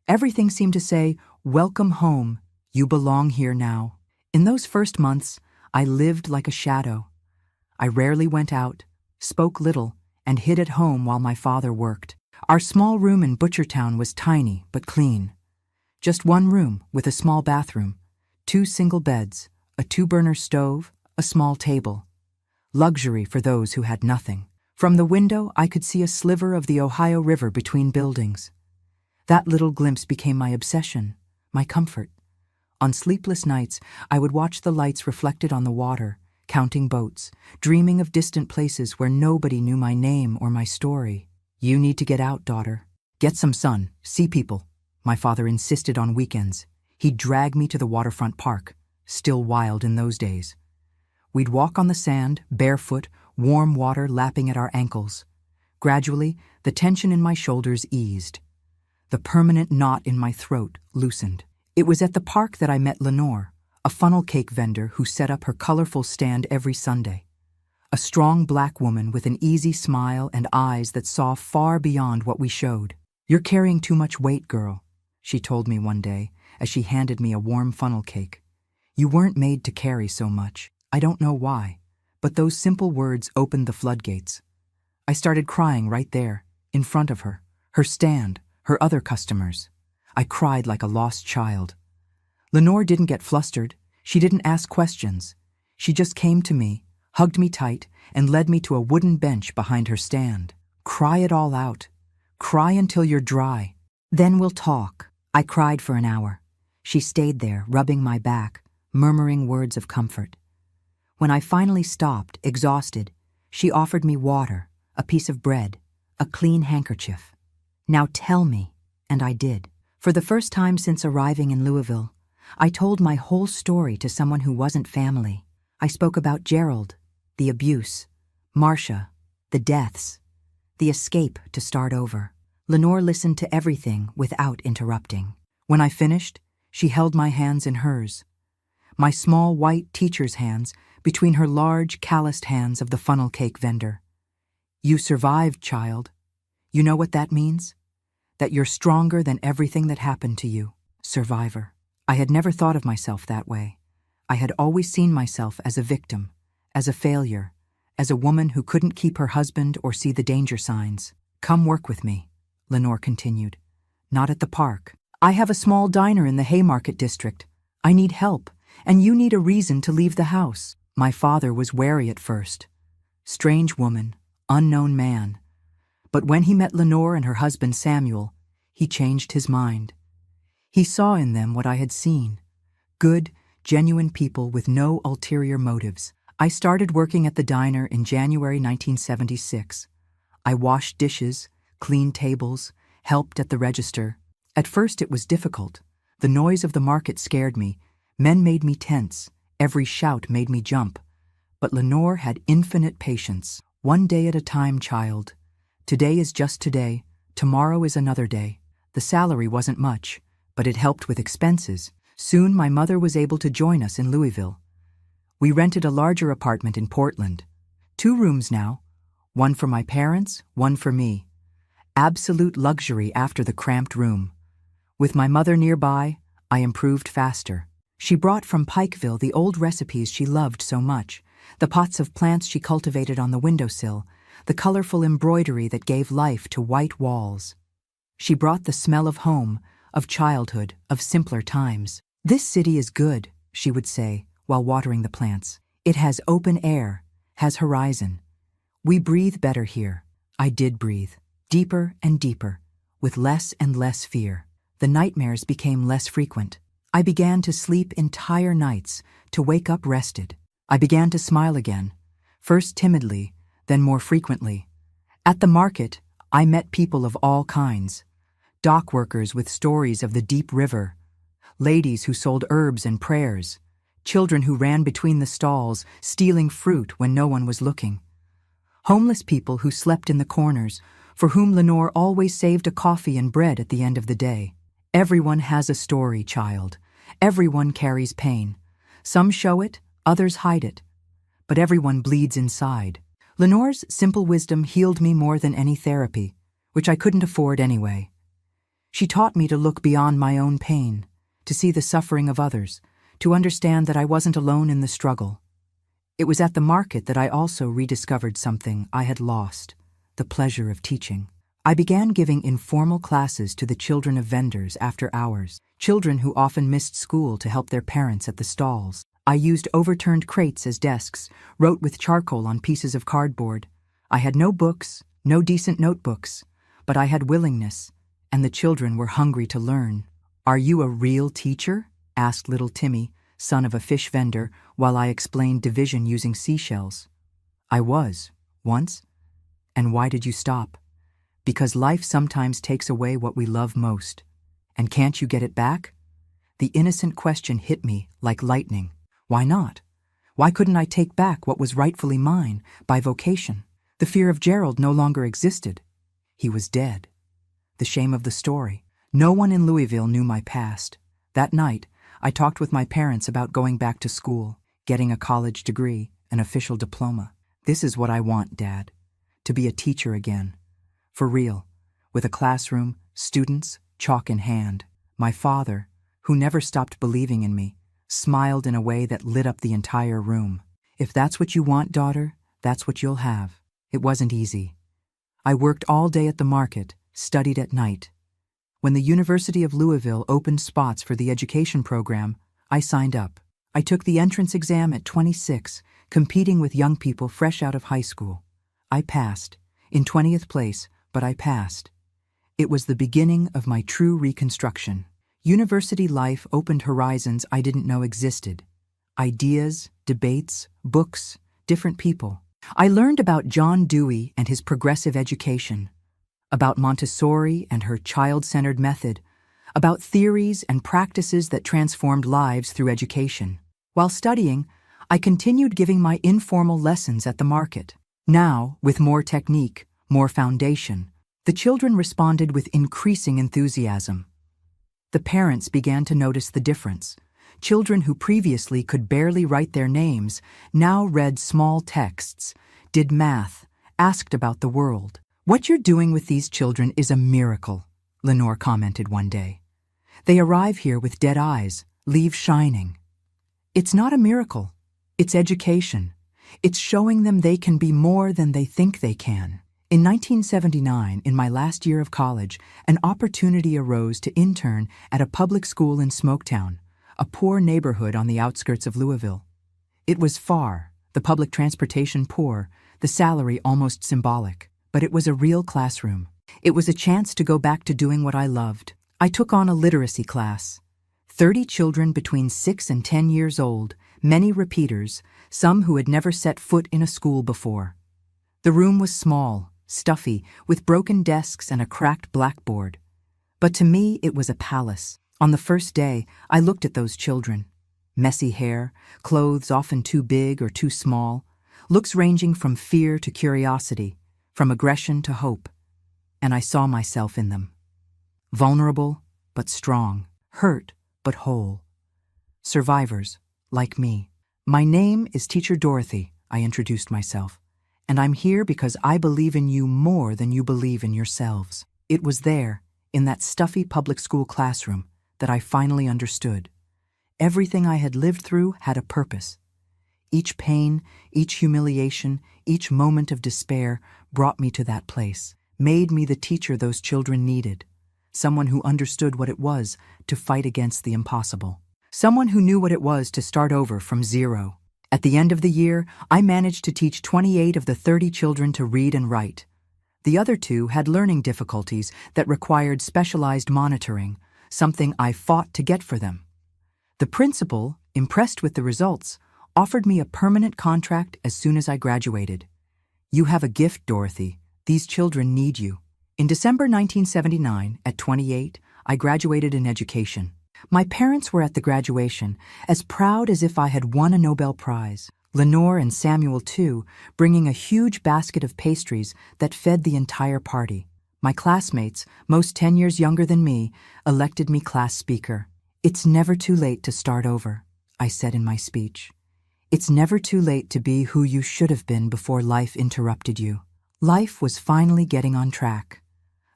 Everything seemed to say, "Welcome home, you belong here now." In those first months, I lived like a shadow. I rarely went out, spoke little, and hid at home while my father worked. Our small room in Butchertown was tiny but clean. Just one room with a small bathroom, 2 single beds, a 2-burner stove, a small table. Luxury for those who had nothing. From the window, I could see a sliver of the Ohio River between buildings. That little glimpse became my obsession, my comfort. On sleepless nights, I would watch the lights reflected on the water, counting boats, dreaming of distant places where nobody knew my name or my story. "You need to get out, daughter. Get some sun, see people," my father insisted on weekends. He'd drag me to the waterfront park, still wild in those days. We'd walk on the sand, barefoot, warm water lapping at our ankles. Gradually, the tension in my shoulders eased. The permanent knot in my throat loosened. It was at the park that I met Lenore, a funnel cake vendor who set up her colorful stand every Sunday. A strong black woman with an easy smile and eyes that saw far beyond what we showed. "You're carrying too much weight, girl," she told me one day as she handed me a warm funnel cake. "You weren't made to carry so much." I don't know why, but those simple words opened the floodgates. I started crying right there, in front of her, her stand, her other customers. I cried like a lost child. Lenore didn't get flustered. She didn't ask questions. She just came to me, hugged me tight, and led me to a wooden bench behind her stand. "Cry it all out. Cry until you're dry. Then we'll talk." I cried for an hour. She stayed there, rubbing my back, murmuring words of comfort. When I finally stopped, exhausted, she offered me water, a piece of bread, a clean handkerchief. "Now tell me," and I did. For the first time since arriving in Louisville, I told my whole story to someone who wasn't family. I spoke about Gerald, the abuse, Marcia, the deaths, the escape to start over. Lenore listened to everything without interrupting. When I finished, she held my hands in hers. My small white teacher's hands between her large, calloused hands of the funnel cake vendor. "You survived, child. You know what that means? That you're stronger than everything that happened to you." Survivor. I had never thought of myself that way. I had always seen myself as a victim, as a failure, as a woman who couldn't keep her husband or see the danger signs. "Come work with me," Lenore continued. "Not at the park. I have a small diner in the Haymarket district. I need help, and you need a reason to leave the house." My father was wary at first. Strange woman, unknown man. But when he met Lenore and her husband Samuel, he changed his mind. He saw in them what I had seen. Good, genuine people with no ulterior motives. I started working at the diner in January 1976. I washed dishes, cleaned tables, helped at the register. At first it was difficult. The noise of the market scared me. Men made me tense. Every shout made me jump. But Lenore had infinite patience. "One day at a time, child. Today is just today. Tomorrow is another day." The salary wasn't much, but it helped with expenses. Soon my mother was able to join us in Louisville. We rented a larger apartment in Portland. 2 rooms now, one for my parents, one for me. Absolute luxury after the cramped room. With my mother nearby, I improved faster. She brought from Pikeville the old recipes she loved so much, the pots of plants she cultivated on the windowsill, the colorful embroidery that gave life to white walls. She brought the smell of home, of childhood, of simpler times. "This city is good," she would say, while watering the plants. "It has open air, has horizon. We breathe better here." I did breathe, deeper and deeper, with less and less fear. The nightmares became less frequent. I began to sleep entire nights, to wake up rested. I began to smile again, first timidly, then more frequently. At the market, I met people of all kinds. Dock workers with stories of the deep river, ladies who sold herbs and prayers, children who ran between the stalls, stealing fruit when no one was looking. Homeless people who slept in the corners, for whom Lenore always saved a coffee and bread at the end of the day. Everyone has a story, child. Everyone carries pain. Some show it, others hide it. But everyone bleeds inside. Lenore's simple wisdom healed me more than any therapy, which I couldn't afford anyway. She taught me to look beyond my own pain, to see the suffering of others, to understand that I wasn't alone in the struggle. It was at the market that I also rediscovered something I had lost, the pleasure of teaching. I began giving informal classes to the children of vendors after hours, children who often missed school to help their parents at the stalls. I used overturned crates as desks, wrote with charcoal on pieces of cardboard. I had no books, no decent notebooks, but I had willingness, and the children were hungry to learn. "Are you a real teacher?" asked little Timmy, son of a fish vendor, while I explained division using seashells. "I was, once." "And why did you stop?" "Because life sometimes takes away what we love most. And can't you get it back?" The innocent question hit me like lightning. Why not? Why couldn't I take back what was rightfully mine by vocation? The fear of Gerald no longer existed. He was dead. The shame of the story. No one in Louisville knew my past. That night, I talked with my parents about going back to school, getting a college degree, an official diploma. "This is what I want, Dad. To be a teacher again. For real, with a classroom, students, chalk in hand." My father, who never stopped believing in me, smiled in a way that lit up the entire room. "If that's what you want, daughter, that's what you'll have." It wasn't easy. I worked all day at the market, studied at night. When the University of Louisville opened spots for the education program, I signed up. I took the entrance exam at 26, competing with young people fresh out of high school. I passed, in 20th place, but I passed. It was the beginning of my true reconstruction. University life opened horizons I didn't know existed. Ideas, debates, books, different people. I learned about John Dewey and his progressive education, about Montessori and her child-centered method, about theories and practices that transformed lives through education. While studying, I continued giving my informal lessons at the market. Now, with more technique, more foundation, the children responded with increasing enthusiasm. The parents began to notice the difference. Children who previously could barely write their names now read small texts, did math, asked about the world. "What you're doing with these children is a miracle," Lenore commented one day. "They arrive here with dead eyes, leave shining." It's not a miracle. It's education. It's showing them they can be more than they think they can. In 1979, in my last year of college, an opportunity arose to intern at a public school in Smoketown, a poor neighborhood on the outskirts of Louisville. It was far, the public transportation poor, the salary almost symbolic. But it was a real classroom. It was a chance to go back to doing what I loved. I took on a literacy class. 30 children between 6 and 10 years old, many repeaters, some who had never set foot in a school before. The room was small, stuffy, with broken desks and a cracked blackboard. But to me, it was a palace. On the first day, I looked at those children. Messy hair, clothes often too big or too small, looks ranging from fear to curiosity, from aggression to hope, and I saw myself in them. Vulnerable, but strong. Hurt, but whole. Survivors, like me. "My name is Teacher Dorothy," I introduced myself, "and I'm here because I believe in you more than you believe in yourselves." It was there, in that stuffy public school classroom, that I finally understood. Everything I had lived through had a purpose. Each pain, each humiliation, each moment of despair brought me to that place, made me the teacher those children needed, someone who understood what it was to fight against the impossible, someone who knew what it was to start over from zero. At the end of the year, I managed to teach 28 of the 30 children to read and write. The other 2 had learning difficulties that required specialized monitoring, something I fought to get for them. The principal, impressed with the results, offered me a permanent contract as soon as I graduated. "You have a gift, Dorothy. These children need you." In December 1979, at 28, I graduated in education. My parents were at the graduation, as proud as if I had won a Nobel Prize. Lenore and Samuel, too, bringing a huge basket of pastries that fed the entire party. My classmates, most 10 years younger than me, elected me class speaker. "It's never too late to start over," I said in my speech. "It's never too late to be who you should have been before life interrupted you." Life was finally getting on track.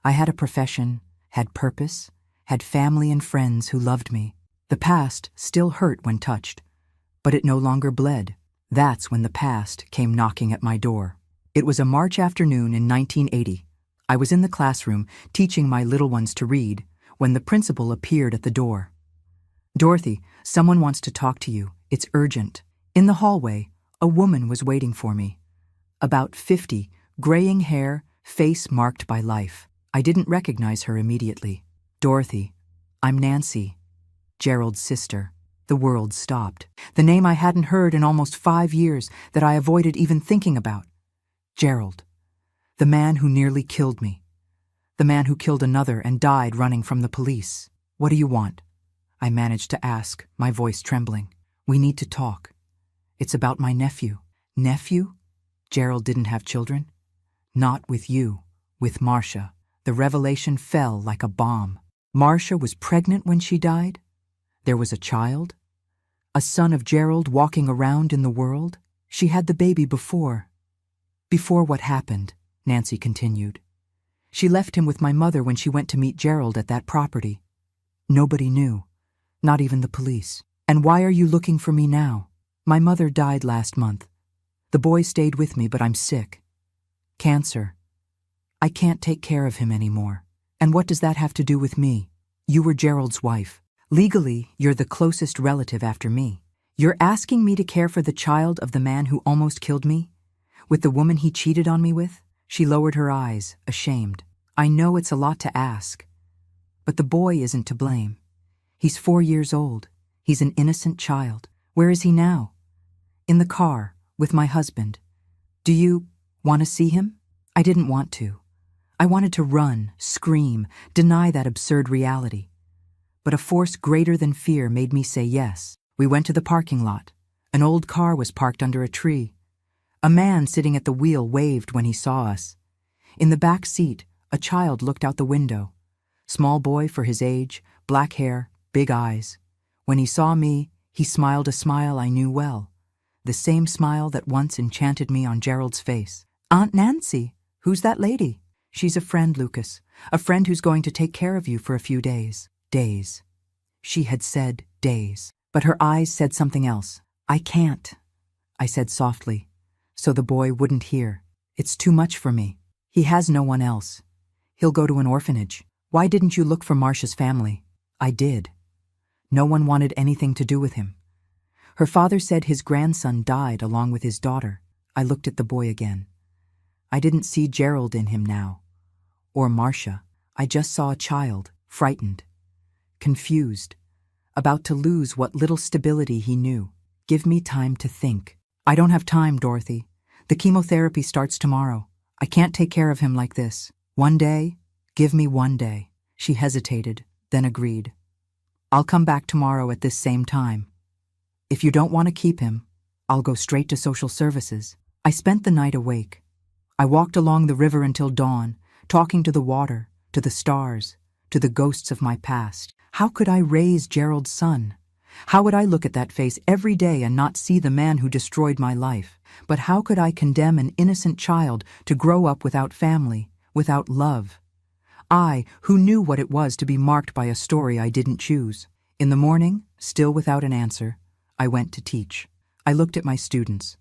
I had a profession, had purpose, had family and friends who loved me. The past still hurt when touched, but it no longer bled. That's when the past came knocking at my door. It was a March afternoon in 1980. I was in the classroom teaching my little ones to read when the principal appeared at the door. "Dorothy, someone wants to talk to you. It's urgent." In the hallway, a woman was waiting for me. About 50, graying hair, face marked by life. I didn't recognize her immediately. "Dorothy, I'm Nancy, Gerald's sister." The world stopped. The name I hadn't heard in almost 5 years, that I avoided even thinking about. Gerald. The man who nearly killed me. The man who killed another and died running from the police. "What do you want?" I managed to ask, my voice trembling. "We need to talk. It's about my nephew." "Nephew?" Gerald didn't have children? "Not with you, with Marcia." The revelation fell like a bomb. Marcia was pregnant when she died? There was a child? A son of Gerald walking around in the world? She had the baby before. "Before what happened," Nancy continued. "She left him with my mother when she went to meet Gerald at that property. Nobody knew, not even the police. And why are you looking for me now? My mother died last month. The boy stayed with me, but I'm sick. Cancer. I can't take care of him anymore. And what does that have to do with me? You were Gerald's wife. Legally, you're the closest relative after me. You're asking me to care for the child of the man who almost killed me? With the woman he cheated on me with?" She lowered her eyes, ashamed. "I know it's a lot to ask, but the boy isn't to blame. He's 4 years old. He's an innocent child. Where is he now?" "In the car, with my husband. Do you want to see him?" I didn't want to. I wanted to run, scream, deny that absurd reality. But a force greater than fear made me say yes. We went to the parking lot. An old car was parked under a tree. A man sitting at the wheel waved when he saw us. In the back seat, a child looked out the window. Small boy for his age, black hair, big eyes. When he saw me, he smiled a smile I knew well. The same smile that once enchanted me on Gerald's face. "Aunt Nancy, who's that lady?" "She's a friend, Lucas. A friend who's going to take care of you for a few days." Days. She had said days. But her eyes said something else. "I can't," I said softly, so the boy wouldn't hear. "It's too much for me. He has no one else. He'll go to an orphanage. Why didn't you look for Marcia's family?" "I did. No one wanted anything to do with him. Her father said his grandson died along with his daughter." I looked at the boy again. I didn't see Gerald in him now. Or Marcia. I just saw a child, frightened, confused, about to lose what little stability he knew. "Give me time to think." "I don't have time, Dorothy. The chemotherapy starts tomorrow. I can't take care of him like this. One day, give me 1 day." She hesitated, then agreed. "I'll come back tomorrow at this same time. If you don't want to keep him, I'll go straight to social services." I spent the night awake. I walked along the river until dawn, talking to the water, to the stars, to the ghosts of my past. How could I raise Gerald's son? How would I look at that face every day and not see the man who destroyed my life? But how could I condemn an innocent child to grow up without family, without love? I, who knew what it was to be marked by a story I didn't choose. In the morning, still without an answer, I went to teach. I looked at my students.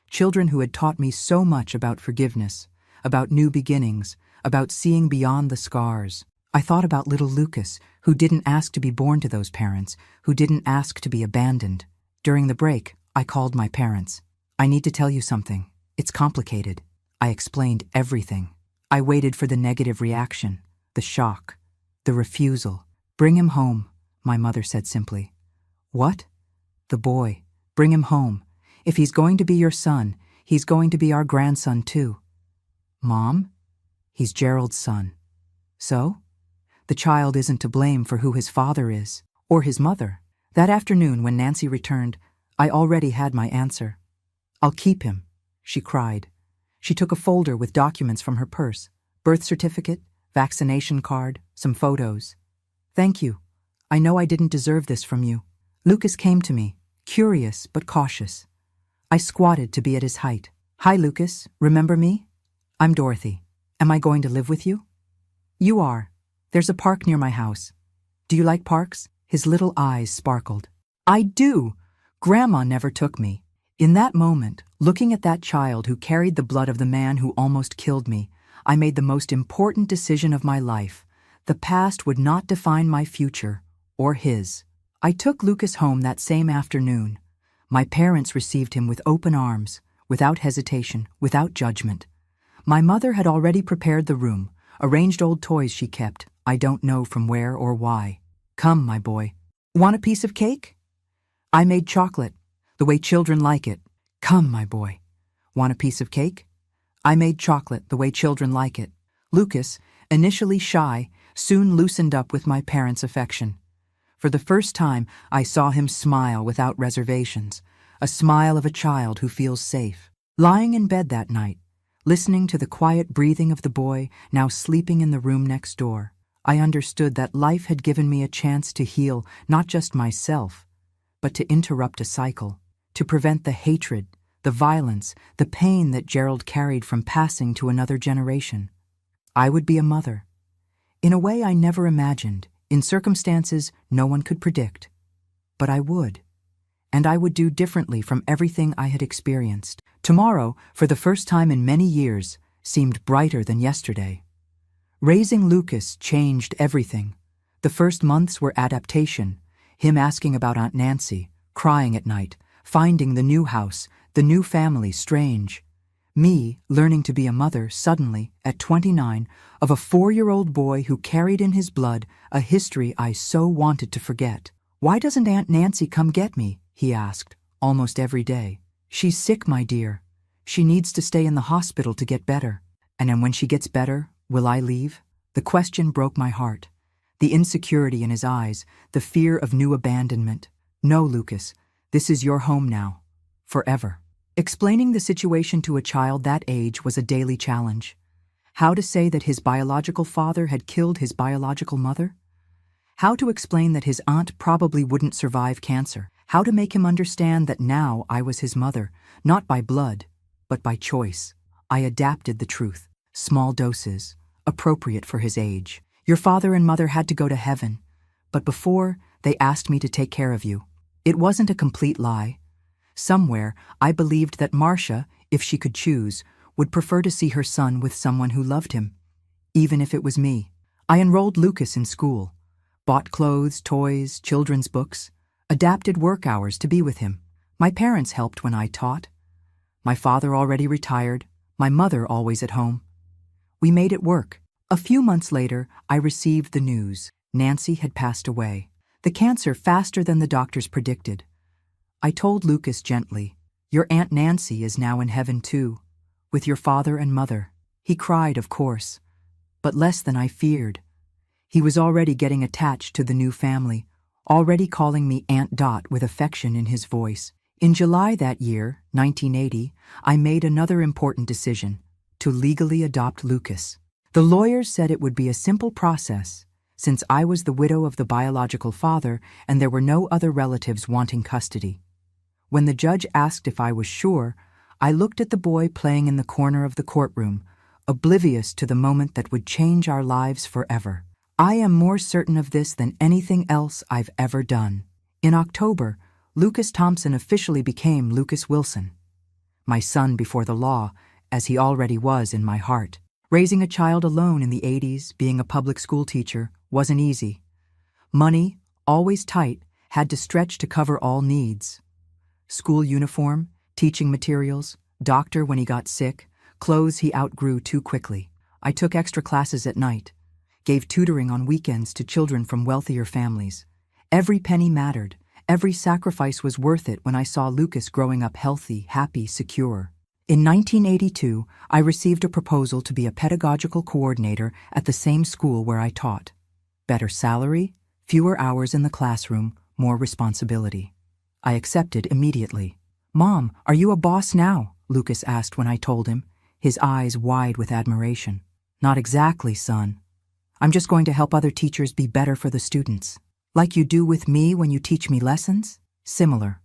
Children who had taught me so much about forgiveness, about new beginnings, about seeing beyond the scars. I thought about little Lucas, who didn't ask to be born to those parents, who didn't ask to be abandoned. During the break, I called my parents. "I need to tell you something. It's complicated." I explained everything. I waited for the negative reaction, the shock, the refusal. "Bring him home," my mother said simply. "What?" "The boy. Bring him home. If he's going to be your son, he's going to be our grandson too." "Mom? He's Gerald's son." "So?" "The child isn't to blame for who his father is, or his mother." That afternoon, when Nancy returned, I already had my answer. "I'll keep him," she cried. She took a folder with documents from her purse, birth certificate, vaccination card, some photos. "Thank you. I know I didn't deserve this from you." Lucas came to me, curious but cautious. I squatted to be at his height. "Hi, Lucas. Remember me? I'm Dorothy. Am I going to live with you?" "You are. There's a park near my house. Do you like parks?" His little eyes sparkled. "I do. Grandma never took me." In that moment, looking at that child who carried the blood of the man who almost killed me, I made the most important decision of my life. The past would not define my future, or his. I took Lucas home that same afternoon. My parents received him with open arms, without hesitation, without judgment. My mother had already prepared the room, arranged old toys she kept, I don't know from where or why. Come, my boy. Want a piece of cake? I made chocolate, the way children like it. Come, my boy. Want a piece of cake? I made chocolate the way children like it. Lucas, initially shy, soon loosened up with my parents' affection. For the first time, I saw him smile without reservations, a smile of a child who feels safe. Lying in bed that night, listening to the quiet breathing of the boy now sleeping in the room next door, I understood that life had given me a chance to heal not just myself, but to interrupt a cycle, to prevent the hatred, the violence, the pain that Gerald carried from passing to another generation. I would be a mother. In a way I never imagined, in circumstances no one could predict. But I would. And I would do differently from everything I had experienced. Tomorrow, for the first time in many years, seemed brighter than yesterday. Raising Lucas changed everything. The first months were adaptation, him asking about Aunt Nancy, crying at night, finding the new house, the new family strange. Me learning to be a mother suddenly, at 29, of a 4-year-old boy who carried in his blood a history I so wanted to forget. Why doesn't Aunt Nancy come get me? He asked, almost every day. She's sick, my dear. She needs to stay in the hospital to get better. And then when she gets better, will I leave? The question broke my heart. The insecurity in his eyes, the fear of new abandonment. No, Lucas, this is your home now. Forever. Explaining the situation to a child that age was a daily challenge. How to say that his biological father had killed his biological mother? How to explain that his aunt probably wouldn't survive cancer? How to make him understand that now I was his mother, not by blood, but by choice? I adapted the truth. Small doses, appropriate for his age. Your father and mother had to go to heaven, but before, they asked me to take care of you. It wasn't a complete lie. Somewhere, I believed that Marcia, if she could choose, would prefer to see her son with someone who loved him, even if it was me. I enrolled Lucas in school, bought clothes, toys, children's books, adapted work hours to be with him. My parents helped when I taught. My father already retired, my mother always at home. We made it work. A few months later, I received the news. Nancy had passed away. The cancer faster than the doctors predicted. I told Lucas gently, your Aunt Nancy is now in heaven too, with your father and mother. He cried, of course, but less than I feared. He was already getting attached to the new family, already calling me Aunt Dot with affection in his voice. In July that year, 1980, I made another important decision, to legally adopt Lucas. The lawyers said it would be a simple process, since I was the widow of the biological father and there were no other relatives wanting custody. When the judge asked if I was sure, I looked at the boy playing in the corner of the courtroom, oblivious to the moment that would change our lives forever. I am more certain of this than anything else I've ever done. In October, Lucas Thompson officially became Lucas Wilson, my son before the law, as he already was in my heart. Raising a child alone in the 80s, being a public school teacher, wasn't easy. Money, always tight, had to stretch to cover all needs. School uniform, teaching materials, doctor when he got sick, clothes he outgrew too quickly. I took extra classes at night, gave tutoring on weekends to children from wealthier families. Every penny mattered. Every sacrifice was worth it when I saw Lucas growing up healthy, happy, secure. In 1982, I received a proposal to be a pedagogical coordinator at the same school where I taught. Better salary, fewer hours in the classroom, more responsibility. I accepted immediately. Mom, are you a boss now? Lucas asked when I told him, his eyes wide with admiration. Not exactly, son. I'm just going to help other teachers be better for the students. Like you do with me when you teach me lessons? Similar.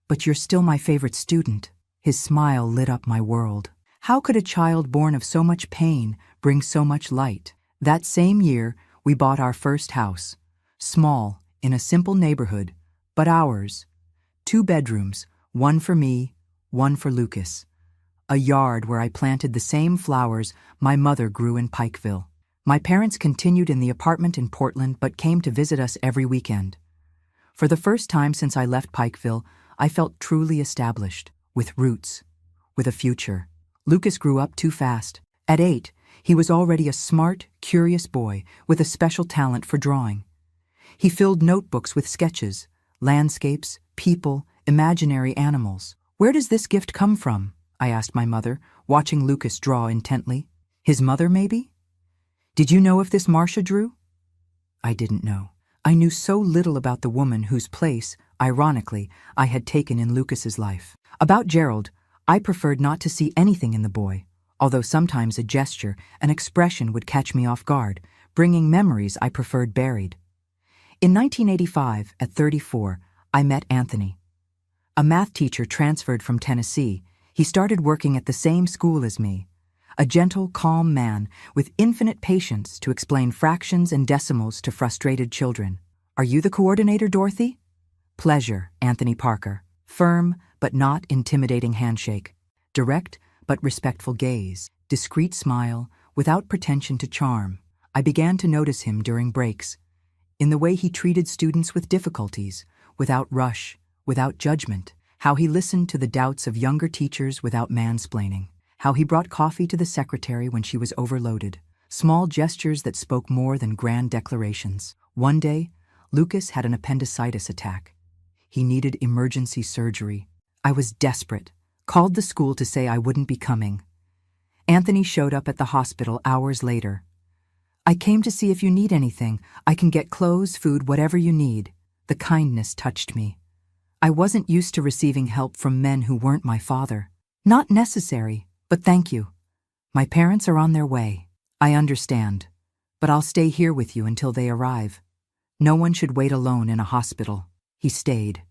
But you're still my favorite student. His smile lit up my world. How could a child born of so much pain bring so much light? That same year, we bought our first house. Small, in a simple neighborhood, but ours. 2 bedrooms, one for me, one for Lucas. a yard where I planted the same flowers my mother grew in Pikeville. My parents continued in the apartment in Portland but came to visit us every weekend. For the first time since I left Pikeville, I felt truly established, with roots, with a future. Lucas grew up too fast. At 8, he was already a smart, curious boy with a special talent for drawing. He filled notebooks with sketches, landscapes, people, imaginary animals. "Where does this gift come from?" I asked my mother, watching Lucas draw intently. "His mother, maybe? Did you know if this Marcia drew?" I didn't know. I knew so little about the woman whose place, ironically, I had taken in Lucas's life. About Gerald, I preferred not to see anything in the boy, although sometimes a gesture, an expression would catch me off guard, bringing memories I preferred buried. In 1985, at 34, I met Anthony. A math teacher transferred from Tennessee. He started working at the same school as me. A gentle, calm man with infinite patience to explain fractions and decimals to frustrated children. "Are you the coordinator, Dorothy?" "Pleasure, Anthony Parker." Firm but not intimidating handshake. Direct but respectful gaze. Discreet smile without pretension to charm. I began to notice him during breaks. In the way he treated students with difficulties, without rush, without judgment. How he listened to the doubts of younger teachers without mansplaining. How he brought coffee to the secretary when she was overloaded. Small gestures that spoke more than grand declarations. One day, Lucas had an appendicitis attack. He needed emergency surgery. I was desperate. Called the school to say I wouldn't be coming. Anthony showed up at the hospital hours later. "I came to see if you need anything. I can get clothes, food, whatever you need." The kindness touched me. I wasn't used to receiving help from men who weren't my father. "Not necessary, but thank you. My parents are on their way." "I understand, but I'll stay here with you until they arrive. No one should wait alone in a hospital." He stayed.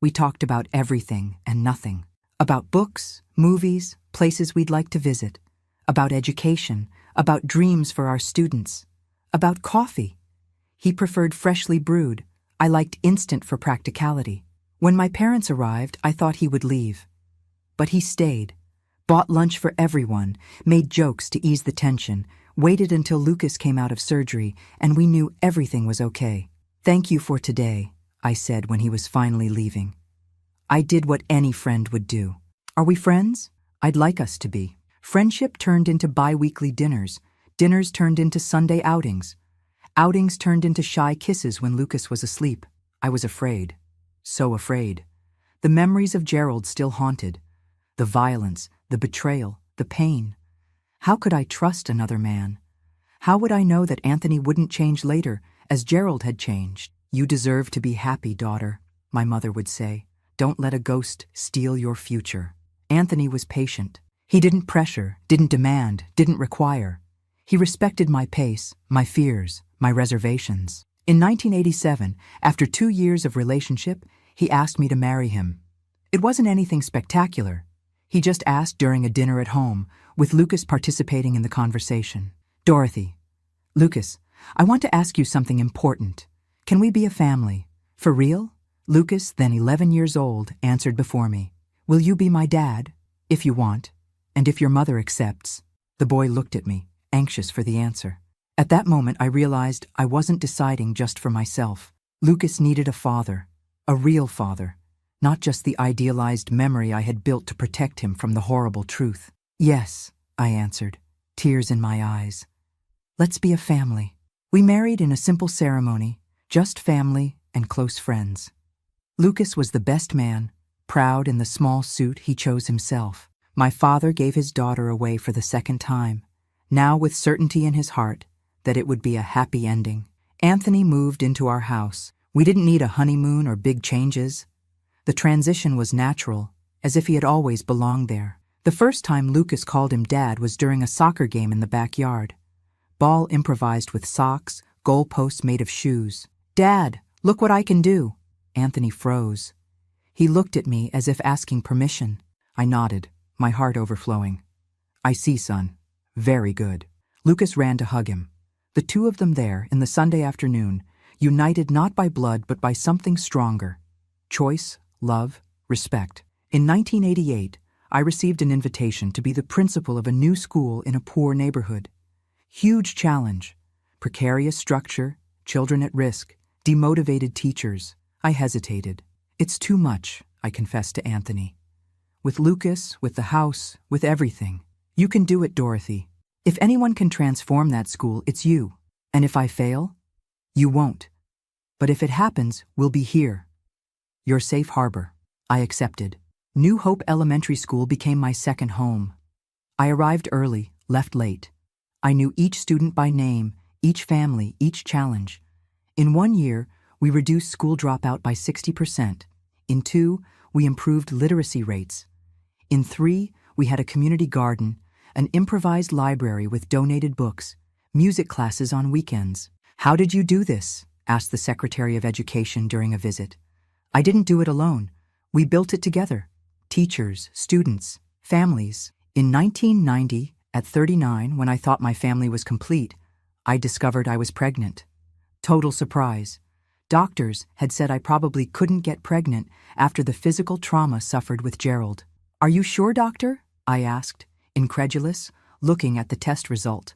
We talked about everything and nothing. About books, movies, places we'd like to visit. About education, about dreams for our students. About coffee. He preferred freshly brewed. I liked instant for practicality. When my parents arrived, I thought he would leave. But he stayed. Bought lunch for everyone, made jokes to ease the tension, waited until Lucas came out of surgery, and we knew everything was okay. "Thank you for today," I said when he was finally leaving. I did what any friend would do. "Are we friends?" "I'd like us to be." Friendship turned into bi-weekly dinners. Dinners turned into Sunday outings. Outings turned into shy kisses when Lucas was asleep. I was afraid. So afraid. The memories of Gerald still haunted. The violence, the betrayal, the pain. How could I trust another man? How would I know that Anthony wouldn't change later, as Gerald had changed? "You deserve to be happy, daughter," my mother would say. "Don't let a ghost steal your future." Anthony was patient. He didn't pressure, didn't demand, didn't require. He respected my pace, my fears, my reservations. In 1987, after 2 years of relationship, he asked me to marry him. It wasn't anything spectacular. He just asked during a dinner at home, with Lucas participating in the conversation. "Dorothy, Lucas, I want to ask you something important. Can we be a family? For real?" Lucas, then 11 years old, answered before me. "Will you be my dad? If you want, and if your mother accepts." The boy looked at me, anxious for the answer. At that moment, I realized I wasn't deciding just for myself. Lucas needed a father, a real father, not just the idealized memory I had built to protect him from the horrible truth. "Yes," I answered, tears in my eyes. "Let's be a family." We married in a simple ceremony, just family and close friends. Lucas was the best man, proud in the small suit he chose himself. My father gave his daughter away for the second time, now with certainty in his heart that it would be a happy ending. Anthony moved into our house. We didn't need a honeymoon or big changes. The transition was natural, as if he had always belonged there. The first time Lucas called him Dad was during a soccer game in the backyard. Ball improvised with socks, goalposts made of shoes. "Dad, look what I can do." Anthony froze. He looked at me as if asking permission. I nodded, my heart overflowing. "I see, son. Very good." Lucas ran to hug him. The two of them there, in the Sunday afternoon, united not by blood but by something stronger. Choice, love, respect. In 1988, I received an invitation to be the principal of a new school in a poor neighborhood. Huge challenge. Precarious structure, children at risk, demotivated teachers. I hesitated. It's too much, I confessed to Anthony. With Lucas, with the house, with everything. You can do it, Dorothy. If anyone can transform that school, it's you. And if I fail, you won't. But if it happens, we'll be here. Your safe harbor. I accepted. New Hope Elementary School became my second home. I arrived early, left late. I knew each student by name, each family, each challenge. In 1 year, we reduced school dropout by 60%. In 2, we improved literacy rates. In 3, we had a community garden, an improvised library with donated books, music classes on weekends. How did you do this? Asked the Secretary of Education during a visit. I didn't do it alone. We built it together. Teachers, students, families. In 1990, at 39, when I thought my family was complete, I discovered I was pregnant. Total surprise. Doctors had said I probably couldn't get pregnant after the physical trauma suffered with Gerald. Are you sure, doctor? I asked, incredulous, looking at the test result.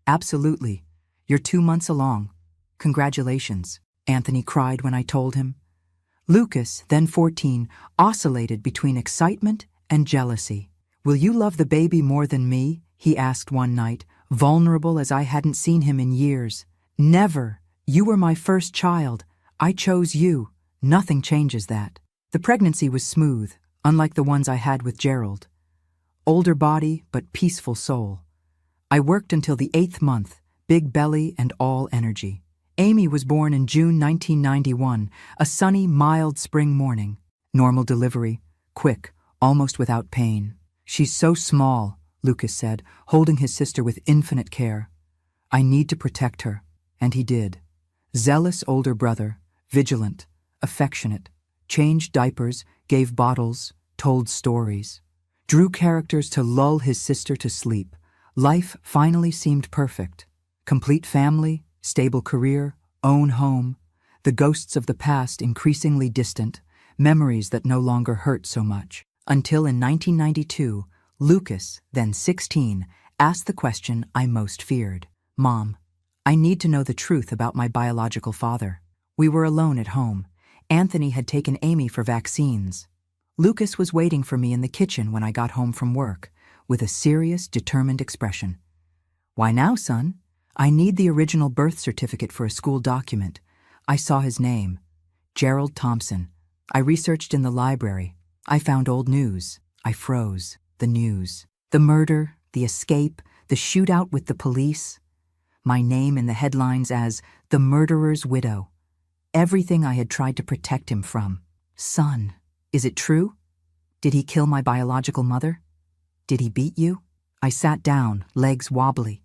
Absolutely. You're 2 months along. Congratulations, Anthony cried when I told him. Lucas, then 14, oscillated between excitement and jealousy. Will you love the baby more than me? He asked one night, vulnerable as I hadn't seen him in years. Never. You were my first child. I chose you. Nothing changes that. The pregnancy was smooth, unlike the ones I had with Gerald. Older body, but peaceful soul. I worked until the 8th month, big belly and all energy. Amy was born in June 1991, a sunny, mild spring morning. Normal delivery, quick, almost without pain. She's so small, Lucas said, holding his sister with infinite care. I need to protect her, and he did. Zealous older brother, vigilant, affectionate, changed diapers, gave bottles, told stories. Drew characters to lull his sister to sleep. Life finally seemed perfect. Complete family, stable career, own home. The ghosts of the past increasingly distant, memories that no longer hurt so much. Until in 1992, Lucas, then 16, asked the question I most feared. Mom, I need to know the truth about my biological father. We were alone at home. Anthony had taken Amy for vaccines. Lucas was waiting for me in the kitchen when I got home from work, with a serious, determined expression. Why now, son? I need the original birth certificate for a school document. I saw his name. Gerald Thompson. I researched in the library. I found old news. I froze. The news. The murder, the escape, the shootout with the police. My name in the headlines as the murderer's widow. Everything I had tried to protect him from. Son, is it true? Did he kill my biological mother? Did he beat you? I sat down, legs wobbly.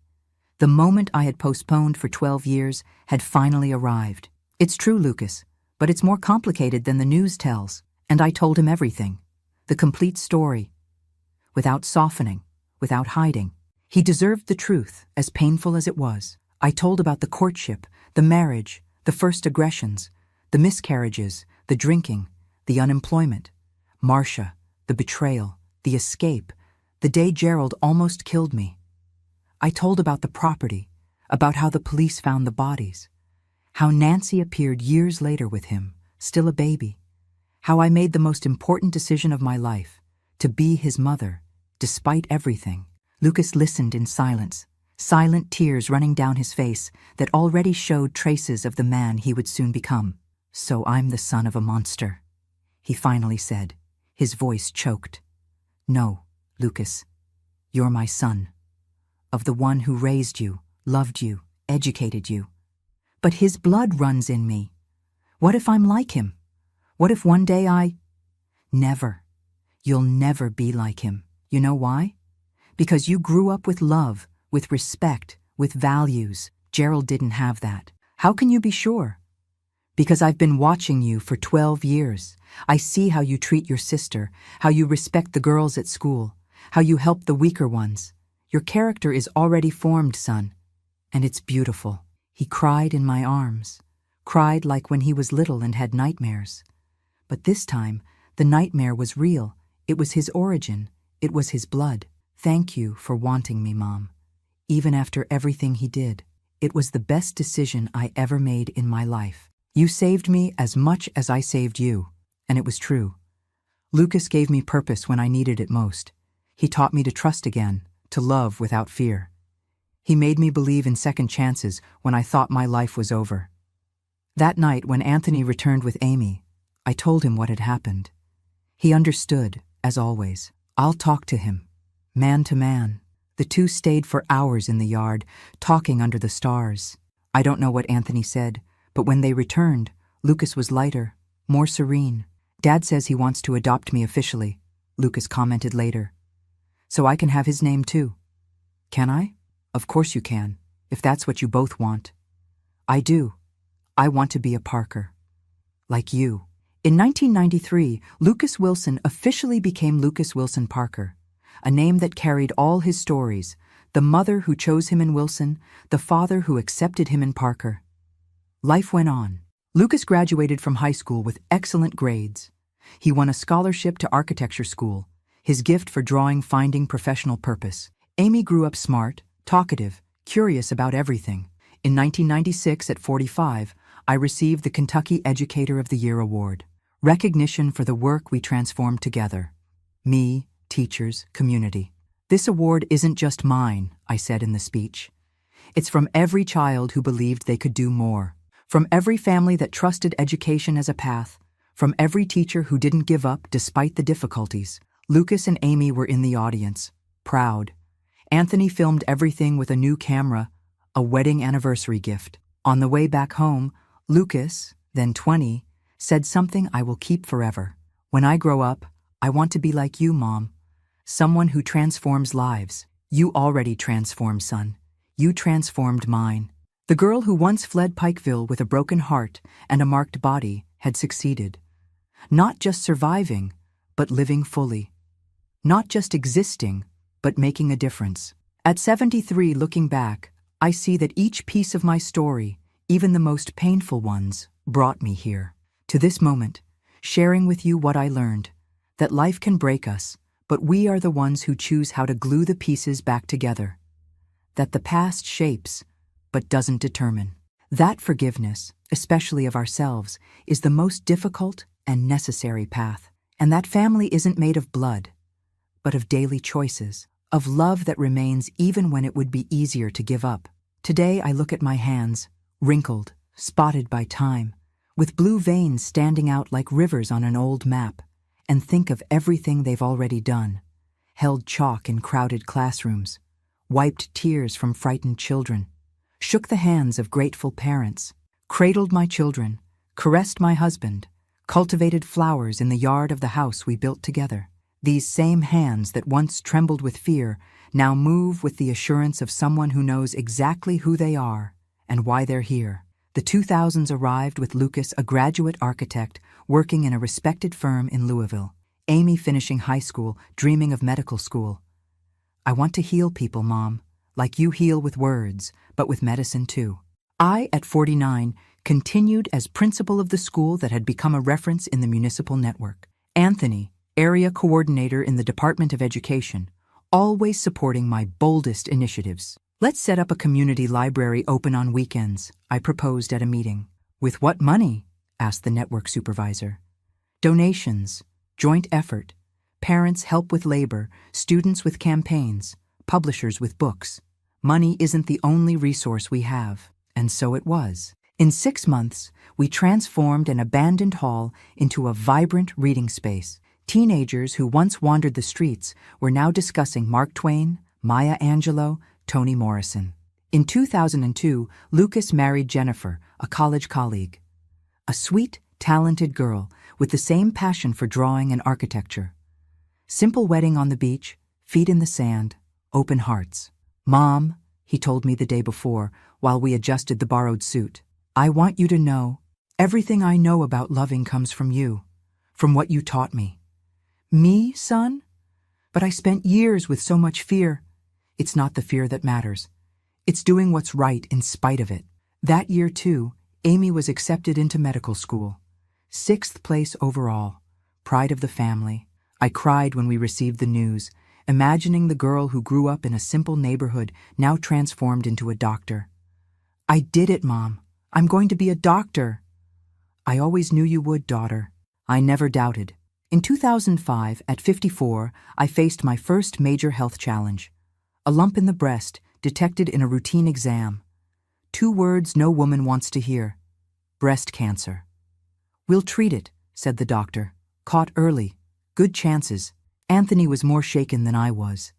The moment I had postponed for 12 years had finally arrived. It's true, Lucas, but it's more complicated than the news tells. And I told him everything. The complete story. Without softening, without hiding. He deserved the truth, as painful as it was. I told about the courtship, the marriage, the first aggressions, the miscarriages, the drinking, the unemployment, Marcia, the betrayal, the escape, the day Gerald almost killed me. I told about the property, about how the police found the bodies, how Nancy appeared years later with him, still a baby, how I made the most important decision of my life, to be his mother, despite everything. Lucas listened in silence, silent tears running down his face that already showed traces of the man he would soon become. So I'm the son of a monster, he finally said, his voice choked. No, Lucas, you're my son, of the one who raised you, loved you, educated you. But his blood runs in me. What if I'm like him? What if one day Never. You'll never be like him. You know why? Because you grew up with love, with respect, with values. Gerald didn't have that. How can you be sure? Because I've been watching you for 12 years. I see how you treat your sister, how you respect the girls at school, how you help the weaker ones. Your character is already formed, son. And it's beautiful. He cried in my arms, cried like when he was little and had nightmares. But this time, the nightmare was real. It was his origin. It was his blood. Thank you for wanting me, Mom. Even after everything he did, it was the best decision I ever made in my life. You saved me as much as I saved you, and it was true. Lucas gave me purpose when I needed it most. He taught me to trust again, to love without fear. He made me believe in second chances when I thought my life was over. That night, when Anthony returned with Amy, I told him what had happened. He understood, as always. I'll talk to him, man to man. The two stayed for hours in the yard, talking under the stars. I don't know what Anthony said, but when they returned, Lucas was lighter, more serene. Dad says he wants to adopt me officially, Lucas commented later. So I can have his name too. Can I? Of course you can, if that's what you both want. I do. I want to be a Parker. Like you. In 1993, Lucas Wilson officially became Lucas Wilson Parker, a name that carried all his stories, the mother who chose him in Wilson, the father who accepted him in Parker. Life went on. Lucas graduated from high school with excellent grades. He won a scholarship to architecture school, his gift for drawing finding professional purpose. Amy grew up smart, talkative, curious about everything. In 1996, at 45, I received the Kentucky Educator of the Year award, recognition for the work we transformed together. Me, teachers, community. This award isn't just mine, I said in the speech. It's from every child who believed they could do more, from every family that trusted education as a path, from every teacher who didn't give up despite the difficulties. Lucas and Amy were in the audience, proud. Anthony filmed everything with a new camera, a wedding anniversary gift. On the way back home, Lucas, then 20, said something I will keep forever. When I grow up, I want to be like you, Mom. Someone who transforms lives. You already transformed, son. You transformed mine. The girl who once fled Pikeville with a broken heart and a marked body had succeeded. Not just surviving, but living fully. Not just existing, but making a difference. At 73, looking back, I see that each piece of my story, even the most painful ones, brought me here. To this moment, sharing with you what I learned, that life can break us, but we are the ones who choose how to glue the pieces back together. That the past shapes, but doesn't determine. That forgiveness, especially of ourselves, is the most difficult and necessary path. And that family isn't made of blood, but of daily choices, of love that remains even when it would be easier to give up. Today I look at my hands, wrinkled, spotted by time, with blue veins standing out like rivers on an old map, and think of everything they've already done. Held chalk in crowded classrooms, wiped tears from frightened children, shook the hands of grateful parents, cradled my children, caressed my husband, cultivated flowers in the yard of the house we built together. These same hands that once trembled with fear now move with the assurance of someone who knows exactly who they are and why they're here. The 2000s arrived with Lucas, a graduate architect working in a respected firm in Louisville. Amy finishing high school, dreaming of medical school. I want to heal people, Mom, like you heal with words, but with medicine too. I, at 49, continued as principal of the school that had become a reference in the municipal network. Anthony, area coordinator in the Department of Education, always supporting my boldest initiatives. Let's set up a community library open on weekends, I proposed at a meeting. With what money? Asked the network supervisor. Donations, joint effort, parents help with labor, students with campaigns, publishers with books. Money isn't the only resource we have, and so it was. In 6 months, we transformed an abandoned hall into a vibrant reading space. Teenagers who once wandered the streets were now discussing Mark Twain, Maya Angelou, Toni Morrison. In 2002, Lucas married Jennifer, a college colleague. A sweet, talented girl with the same passion for drawing and architecture. Simple wedding on the beach, feet in the sand, open hearts. Mom, he told me the day before while we adjusted the borrowed suit, I want you to know, everything I know about loving comes from you, from what you taught me. Me, son? But I spent years with so much fear. It's not the fear that matters. It's doing what's right in spite of it. That year, too, Amy was accepted into medical school. 6th place overall. Pride of the family. I cried when we received the news, imagining the girl who grew up in a simple neighborhood now transformed into a doctor. "I did it, Mom. I'm going to be a doctor." "I always knew you would, daughter." I never doubted. In 2005, at 54, I faced my first major health challenge. A lump in the breast, detected in a routine exam. 2 words no woman wants to hear. Breast cancer. "We'll treat it," said the doctor. "Caught early. Good chances." Anthony was more shaken than I was.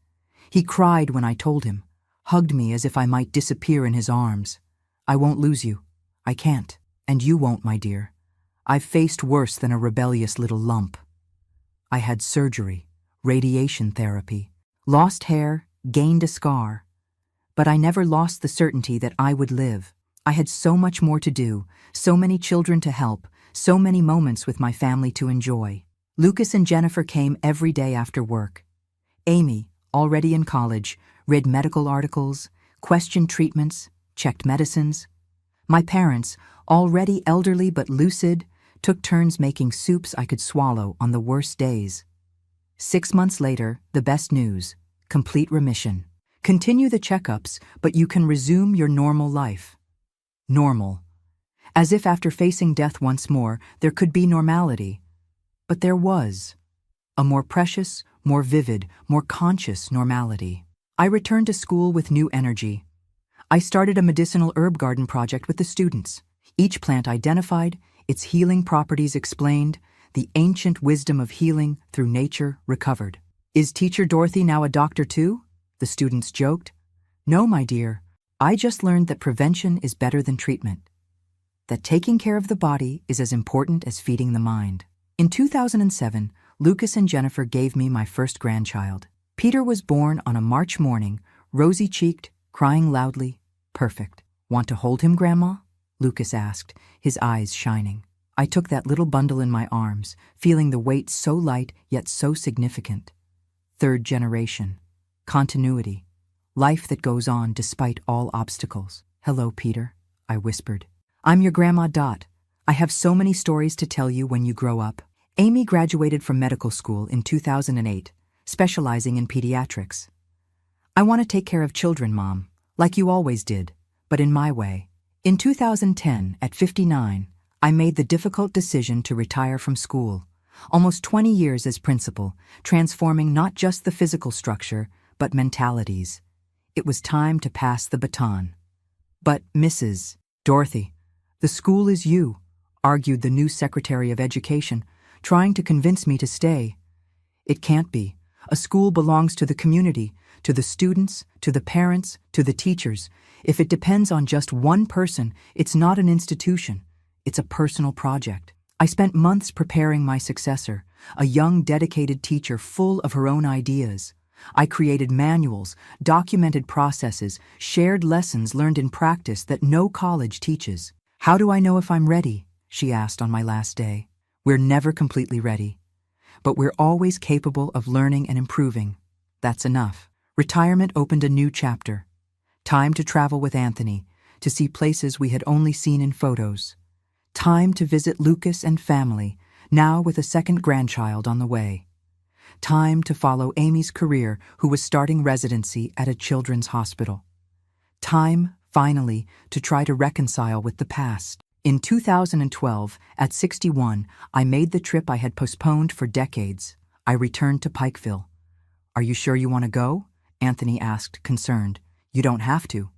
He cried when I told him, hugged me as if I might disappear in his arms. "I won't lose you. I can't. And you won't, my dear. I've faced worse than a rebellious little lump." I had surgery, radiation therapy, lost hair, gained a scar. But I never lost the certainty that I would live. I had so much more to do, so many children to help, so many moments with my family to enjoy. Lucas and Jennifer came every day after work. Amy, already in college, read medical articles, questioned treatments, checked medicines. My parents, already elderly but lucid, took turns making soups I could swallow on the worst days. 6 months later, the best news: complete remission. Continue the checkups, but you can resume your normal life. Normal. As if after facing death once more, there could be normality. But there was. A more precious, more vivid, more conscious normality. I returned to school with new energy. I started a medicinal herb garden project with the students. Each plant identified, its healing properties explained, the ancient wisdom of healing through nature recovered. "Is Teacher Dorothy now a doctor too?" the students joked. "No, my dear. I just learned that prevention is better than treatment. That taking care of the body is as important as feeding the mind." In 2007, Lucas and Jennifer gave me my first grandchild. Peter was born on a March morning, rosy-cheeked, crying loudly, perfect. "Want to hold him, Grandma?" Lucas asked, his eyes shining. I took that little bundle in my arms, feeling the weight so light yet so significant. 3rd generation. Continuity. Life that goes on despite all obstacles. "Hello, Peter," I whispered. "I'm your Grandma Dot. I have so many stories to tell you when you grow up." Amy graduated from medical school in 2008, specializing in pediatrics. "I want to take care of children, Mom, like you always did, but in my way." In 2010, at 59, I made the difficult decision to retire from school. Almost 20 years as principal, transforming not just the physical structure, but mentalities. It was time to pass the baton. "But, Mrs. Dorothy, the school is you," argued the new Secretary of Education, trying to convince me to stay. "It can't be. A school belongs to the community, to the students, to the parents, to the teachers. If it depends on just one person, it's not an institution. It's a personal project." I spent months preparing my successor, a young, dedicated teacher full of her own ideas. I created manuals, documented processes, shared lessons learned in practice that no college teaches. "How do I know if I'm ready?" she asked on my last day. "We're never completely ready, but we're always capable of learning and improving. That's enough." Retirement opened a new chapter. Time to travel with Anthony, to see places we had only seen in photos. Time to visit Lucas and family, now with a 2nd grandchild on the way. Time to follow Amy's career, who was starting residency at a children's hospital. Time, finally, to try to reconcile with the past. In 2012, at 61, I made the trip I had postponed for decades. I returned to Pikeville. "Are you sure you want to go?" Anthony asked, concerned. "You don't have to."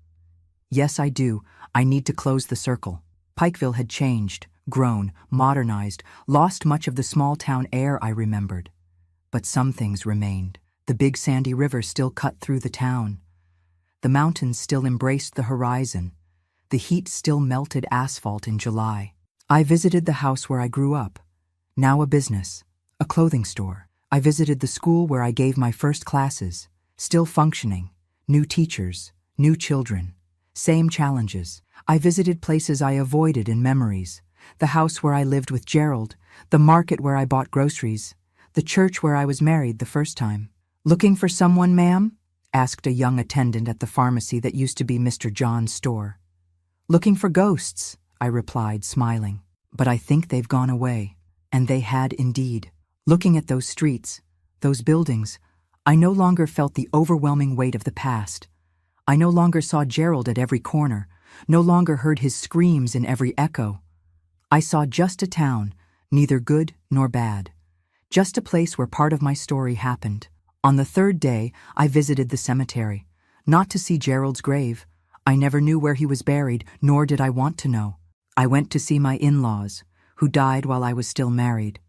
"Yes, I do. I need to close the circle." Pikeville had changed, grown, modernized, lost much of the small-town air I remembered. But some things remained. The big sandy river still cut through the town. The mountains still embraced the horizon. The heat still melted asphalt in July. I visited the house where I grew up, now a business, a clothing store. I visited the school where I gave my first classes, still functioning, new teachers, new children, same challenges. I visited places I avoided in memories, the house where I lived with Gerald, the market where I bought groceries, the church where I was married the first time. "Looking for someone, ma'am?" asked a young attendant at the pharmacy that used to be Mr. John's store. "Looking for ghosts," I replied, smiling. "But I think they've gone away." And they had indeed. Looking at those streets, those buildings, I no longer felt the overwhelming weight of the past. I no longer saw Gerald at every corner, no longer heard his screams in every echo. I saw just a town, neither good nor bad. Just a place where part of my story happened. On the third day, I visited the cemetery. Not to see Gerald's grave. I never knew where he was buried, nor did I want to know. I went to see my in-laws, who died while I was still married.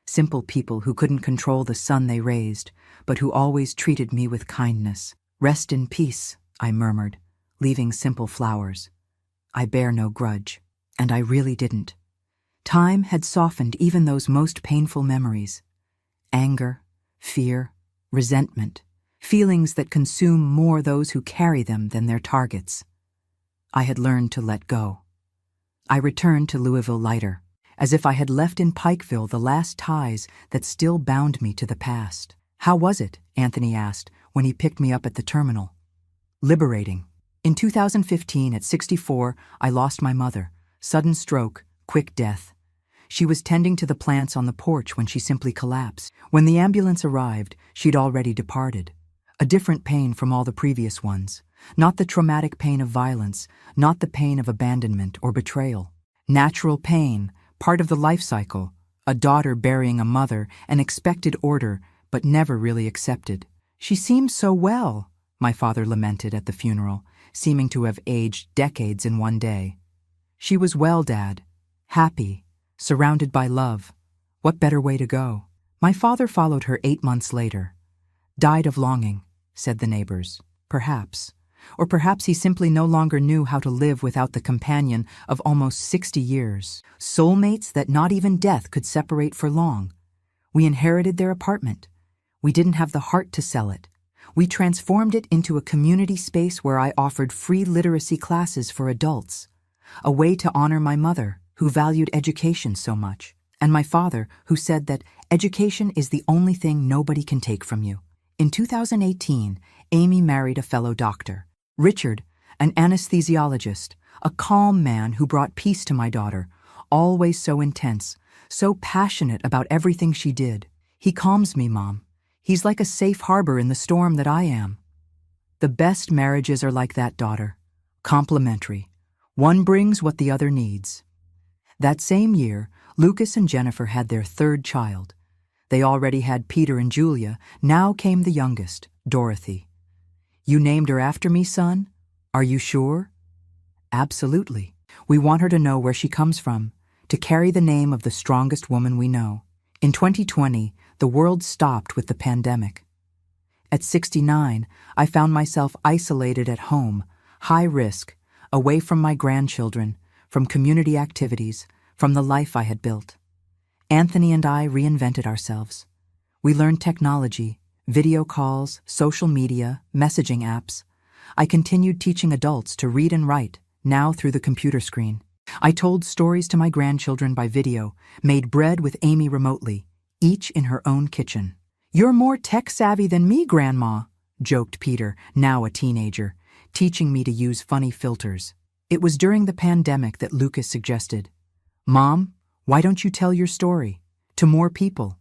Simple people who couldn't control the son they raised, but who always treated me with kindness. "Rest in peace," I murmured, leaving simple flowers. I bear no grudge, and I really didn't. Time had softened even those most painful memories. Anger, fear, resentment, feelings that consume more those who carry them than their targets. I had learned to let go. I returned to Louisville lighter, as if I had left in Pikeville the last ties that still bound me to the past. "How was it?" Anthony asked when he picked me up at the terminal. "Liberating." In 2015, at 64, I lost my mother. Sudden stroke, quick death. She was tending to the plants on the porch when she simply collapsed. When the ambulance arrived, she'd already departed. A different pain from all the previous ones. Not the traumatic pain of violence, not the pain of abandonment or betrayal. Natural pain, part of the life cycle. A daughter burying a mother, an expected order, but never really accepted. "She seemed so well," my father lamented at the funeral, seeming to have aged decades in one day. "She was well, Dad. Happy. Surrounded by love. What better way to go?" My father followed her 8 months later. "Died of longing," said the neighbors. Perhaps. Or perhaps he simply no longer knew how to live without the companion of almost 60 years. Soulmates that not even death could separate for long. We inherited their apartment. We didn't have the heart to sell it. We transformed it into a community space where I offered free literacy classes for adults. A way to honor my mother, who valued education so much, and my father, who said that education is the only thing nobody can take from you. In 2018, Amy married a fellow doctor. Richard, an anesthesiologist, a calm man who brought peace to my daughter, always so intense, so passionate about everything she did. "He calms me, Mom. He's like a safe harbor in the storm that I am." The best marriages are like that, daughter. Complementary. One brings what the other needs. That same year, Lucas and Jennifer had their third child. They already had Peter and Julia. Now came the youngest, Dorothy. "You named her after me, son? Are you sure?" "Absolutely. We want her to know where she comes from, to carry the name of the strongest woman we know." In 2020, the world stopped with the pandemic. At 69, I found myself isolated at home, high risk, away from my grandchildren, from community activities, from the life I had built. Anthony and I reinvented ourselves. We learned technology, video calls, social media, messaging apps. I continued teaching adults to read and write, now through the computer screen. I told stories to my grandchildren by video, made bread with Amy remotely, each in her own kitchen. "You're more tech-savvy than me, Grandma," joked Peter, now a teenager, teaching me to use funny filters. It was during the pandemic that Lucas suggested, "Mom, why don't you tell your story to more people?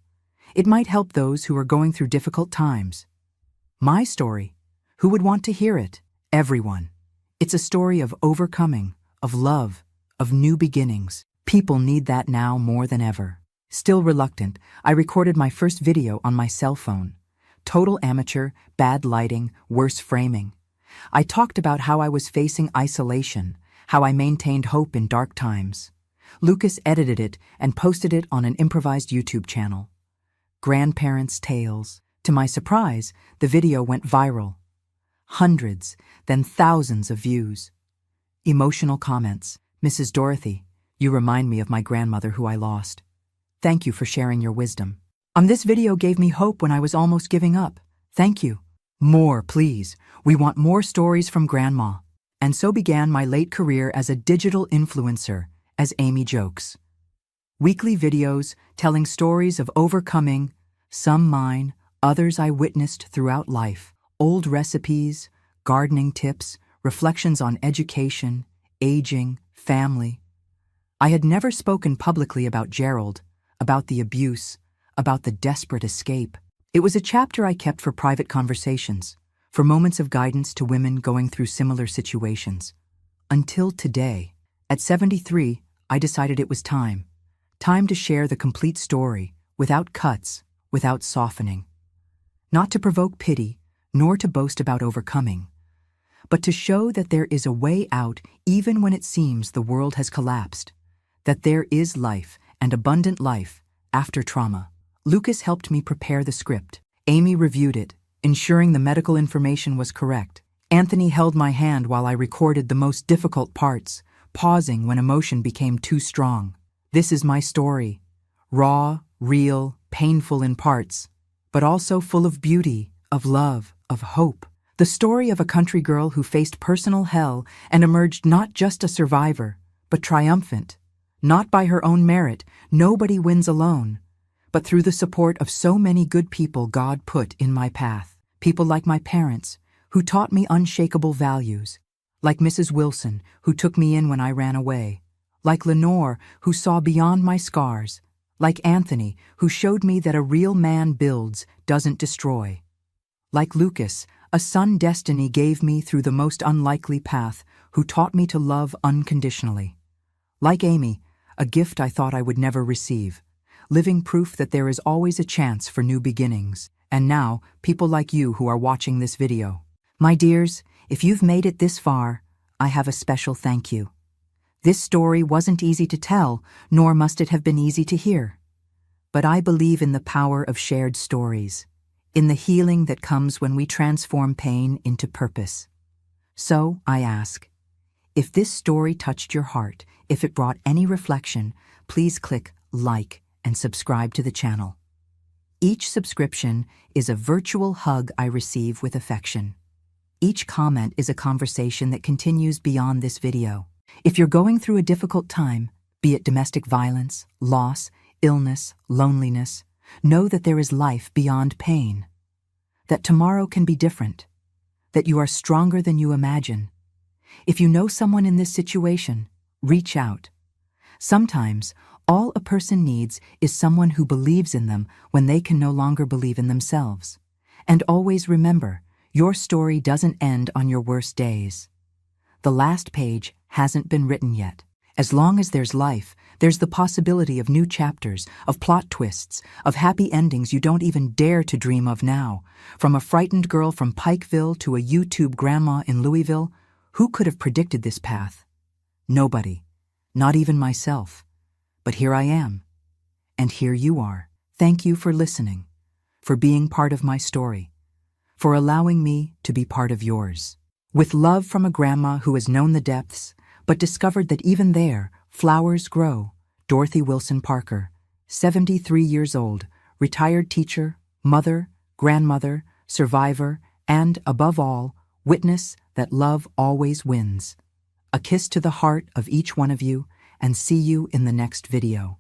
It might help those who are going through difficult times." My story? Who would want to hear it? Everyone. It's a story of overcoming, of love, of new beginnings. People need that now more than ever. Still reluctant, I recorded my first video on my cell phone. Total amateur, bad lighting, worse framing. I talked about how I was facing isolation, how I maintained hope in dark times. Lucas edited it and posted it on an improvised YouTube channel. Grandparents' Tales. To my surprise, the video went viral. Hundreds, then thousands of views. Emotional comments. "Mrs. Dorothy, you remind me of my grandmother who I lost. Thank you for sharing your wisdom. This video gave me hope when I was almost giving up. Thank you. More, please. We want more stories from Grandma." And so began my late career as a digital influencer, as Amy jokes. Weekly videos telling stories of overcoming, some mine, others I witnessed throughout life. Old recipes, gardening tips, reflections on education, aging, family. I had never spoken publicly about Gerald, about the abuse, about the desperate escape. It was a chapter I kept for private conversations, for moments of guidance to women going through similar situations. Until today, at 73, I decided it was time. Time to share the complete story, without cuts, without softening. Not to provoke pity, nor to boast about overcoming, but to show that there is a way out even when it seems the world has collapsed, that there is life and abundant life after trauma. Lucas helped me prepare the script. Amy reviewed it, ensuring the medical information was correct. Anthony held my hand while I recorded the most difficult parts, pausing when emotion became too strong. This is my story. Raw, real, painful in parts, but also full of beauty, of love, of hope. The story of a country girl who faced personal hell and emerged not just a survivor, but triumphant. Not by her own merit, nobody wins alone, but through the support of so many good people God put in my path. People like my parents, who taught me unshakable values. Like Mrs. Wilson, who took me in when I ran away. Like Lenore, who saw beyond my scars. Like Anthony, who showed me that a real man builds, doesn't destroy. Like Lucas, a son destiny gave me through the most unlikely path, who taught me to love unconditionally. Like Amy, a gift I thought I would never receive, living proof that there is always a chance for new beginnings. And now, people like you who are watching this video. My dears, if you've made it this far, I have a special thank you. This story wasn't easy to tell, nor must it have been easy to hear. But I believe in the power of shared stories, in the healing that comes when we transform pain into purpose. So, I ask, if this story touched your heart, if it brought any reflection, please click like and subscribe to the channel. Each subscription is a virtual hug I receive with affection. Each comment is a conversation that continues beyond this video. If you're going through a difficult time, be it domestic violence, loss, illness, loneliness, know that there is life beyond pain. That tomorrow can be different. That you are stronger than you imagine. If you know someone in this situation, reach out. Sometimes, all a person needs is someone who believes in them when they can no longer believe in themselves. And always remember, your story doesn't end on your worst days. The last page hasn't been written yet. As long as there's life, there's the possibility of new chapters, of plot twists, of happy endings you don't even dare to dream of now. From a frightened girl from Pikeville to a YouTube grandma in Louisville, who could have predicted this path? Nobody. Not even myself. But here I am. And here you are. Thank you for listening, for being part of my story, for allowing me to be part of yours. With love from a grandma who has known the depths, but discovered that even there, flowers grow. Dorothy Wilson Parker, 73 years old, retired teacher, mother, grandmother, survivor, and, above all, witness that love always wins. A kiss to the heart of each one of you, and see you in the next video.